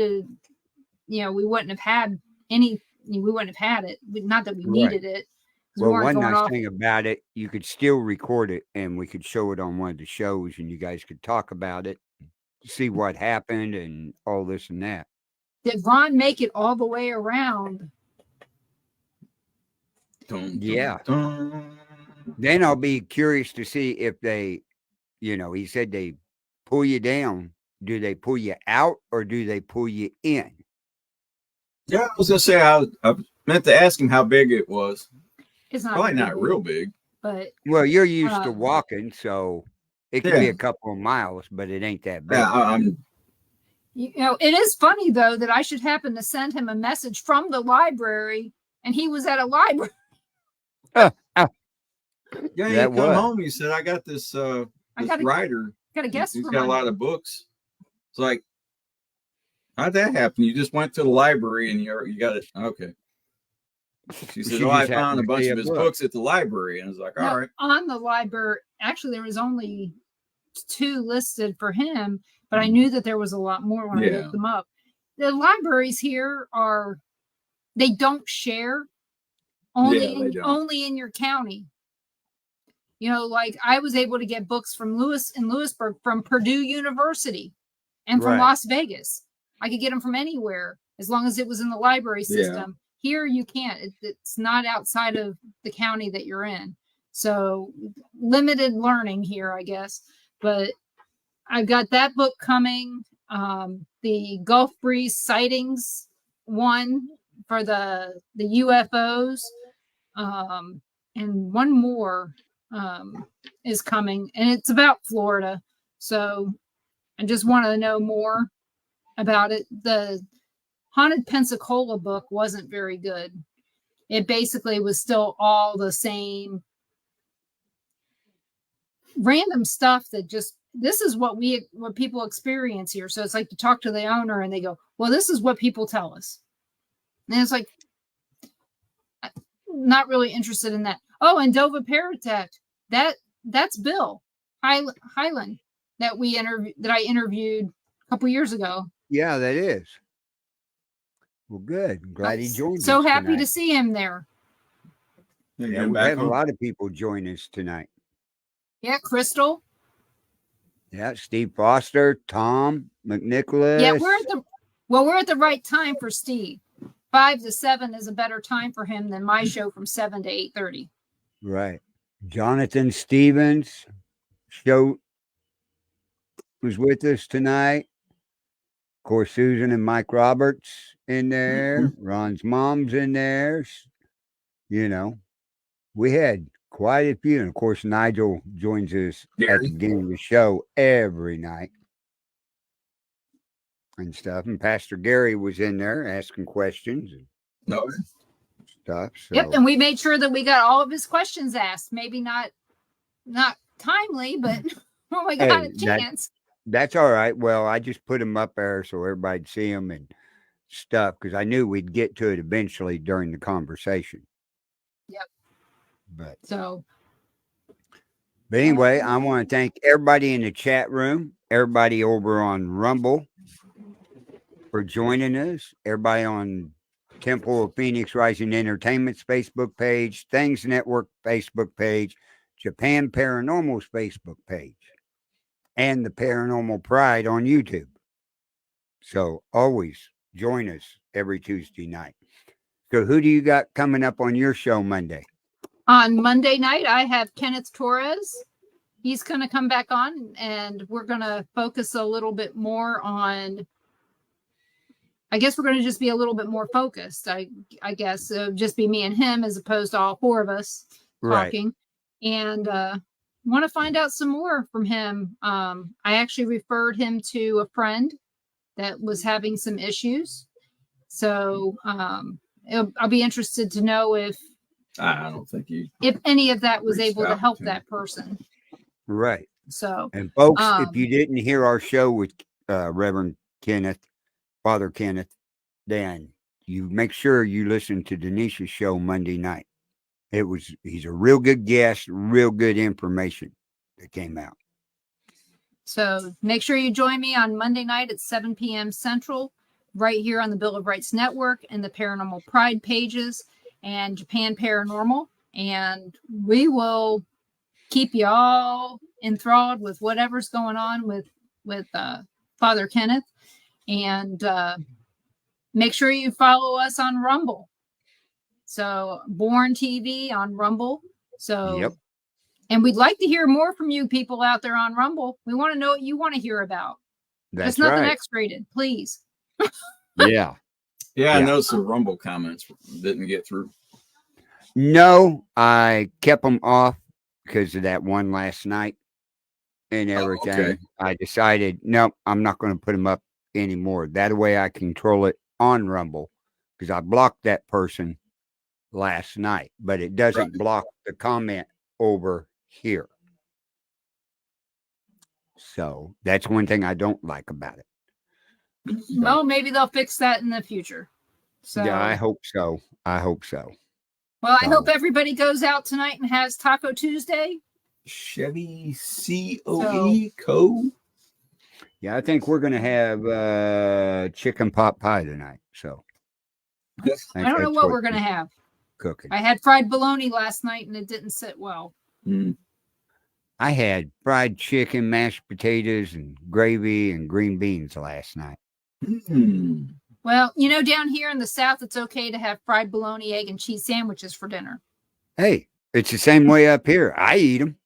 wouldn't have had any. We wouldn't have had it. Not that we needed it. Well, one nice thing about it, you could still record it, and we could show it on one of the shows, and you guys could talk about it, see what happened, and all this and that. Did Ron make it all the way around? Yeah. Then I'll be curious to see if they, he said they pull you down. Do they pull you out or do they pull you in? Yeah, I was going to say, I meant to ask him how big it was. It's not probably not real big. But well, you're used to walking, so it could be a couple of miles, but it ain't that big. Yeah, it is funny, though, that I should happen to send him a message from the library, and he was at a library. Yeah, he come home. He said, "I got this writer. Got a guest. He's got a lot of books." It's like, how'd that happen? You just went to the library and you got it. Okay. She said, I found a bunch of his books at the library, and I was like, all right. On the library, actually, there was only 2 listed for him, but I knew that there was a lot more when I looked them up. The libraries here they don't share. Only in your county. Like I was able to get books from Lewisburg from Purdue University and from Las Vegas. I could get them from anywhere as long as it was in the library system. Here you can't. It's not outside of the county that you're in. So limited learning here, I guess. But I've got that book coming. The Gulf Breeze sightings one for the UFOs. And one more is coming, and it's about Florida. So I just want to know more about it. The Haunted Pensacola book wasn't very good. It basically was still all the same random stuff that this is what people experience here. So it's like to talk to the owner and they go, well, this is what people tell us. And it's like, not really interested in that. Oh, and Dova Paratek. That's Bill Hyland that I interviewed a couple years ago. Yeah, that is. Well, good. I'm glad he joined us. So happy to see him there. Yeah, we have a lot of people join us tonight. Yeah, Crystal. Yeah, Steve Foster, Tom McNicholas. Yeah, we're at the right time for Steve. 5 to 7 is a better time for him than my show from 7 to 8:30. Right. Jonathan Stevens show was with us tonight. Of course, Susan and Mike Roberts in there. Ron's mom's in there. We had quite a few. And of course, Nigel joins us at the beginning of the show every night and stuff. And Pastor Gary was in there asking questions and stuff. So. Yep, and we made sure that we got all of his questions asked. Maybe not timely, but when we got a chance. That's all right. Well, I just put them up there so everybody'd see them and stuff because I knew we'd get to it eventually during the conversation. Yep. But anyway, I want to thank everybody in the chat room, everybody over on Rumble for joining us, everybody on Temple of Phoenix Rising Entertainment's Facebook page, Things Network Facebook page, Japan Paranormal's Facebook page, and the Paranormal Pride on YouTube. So always join us every Tuesday night. So who do you got coming up on your show Monday? On Monday night, I have Kenneth Torres. He's going to come back on, and we're going to focus a little bit more on, I guess we're going to just be a little bit more focused. I guess just be me and him as opposed to all 4 of us talking. Right. And want to find out some more from him. I actually referred him to a friend that was having some issues. So I'll be interested to know if I don't think if any of that was able to help that person. Right. So, and folks, if you didn't hear our show with Reverend Kenneth, Father Kenneth, then you make sure you listen to Denise's show Monday night. He's a real good guest, real good information that came out. So make sure you join me on Monday night at 7 p.m. Central, right here on the Bill of Rights Network and the Paranormal Pride pages and Japan Paranormal. And we will keep you all enthralled with whatever's going on with Father Kenneth. And make sure you follow us on Rumble. So Born TV on Rumble. So, yep. And we'd like to hear more from you people out there on Rumble. We want to know what you want to hear about. That's Just nothing right. X-rated, please. Yeah. Yeah, I noticed the Rumble comments didn't get through. No, I kept them off because of that one last night and everything. Oh, okay. I decided, no, I'm not going to put them up anymore. That way I control it on Rumble because I blocked that person last night, but it doesn't block the comment over here. So that's one thing I don't like about it. Well, maybe they'll fix that in the future. So yeah, I hope so. I hope so. Well, I hope everybody goes out tonight and has Taco Tuesday. Chevy Co. Yeah, I think we're going to have chicken pot pie tonight. So I don't know what we're going to have. Cooking. I had fried bologna last night and it didn't sit well. I had fried chicken, mashed potatoes, and gravy and green beans last night. Well, you know, down here in the South, it's okay to have fried bologna, egg, and cheese sandwiches for dinner. Hey, it's the same way up here. I eat them.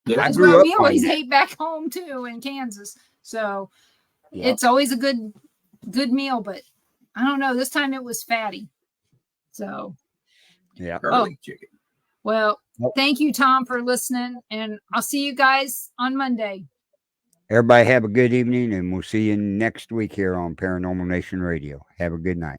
That's what we always ate back home too in Kansas. So it's always a good meal, but I don't know. This time it was fatty. So yeah. Chicken. Well, thank you, Tom, for listening, and I'll see you guys on Monday. Everybody have a good evening, and we'll see you next week here on Paranormal Nation Radio. Have a good night.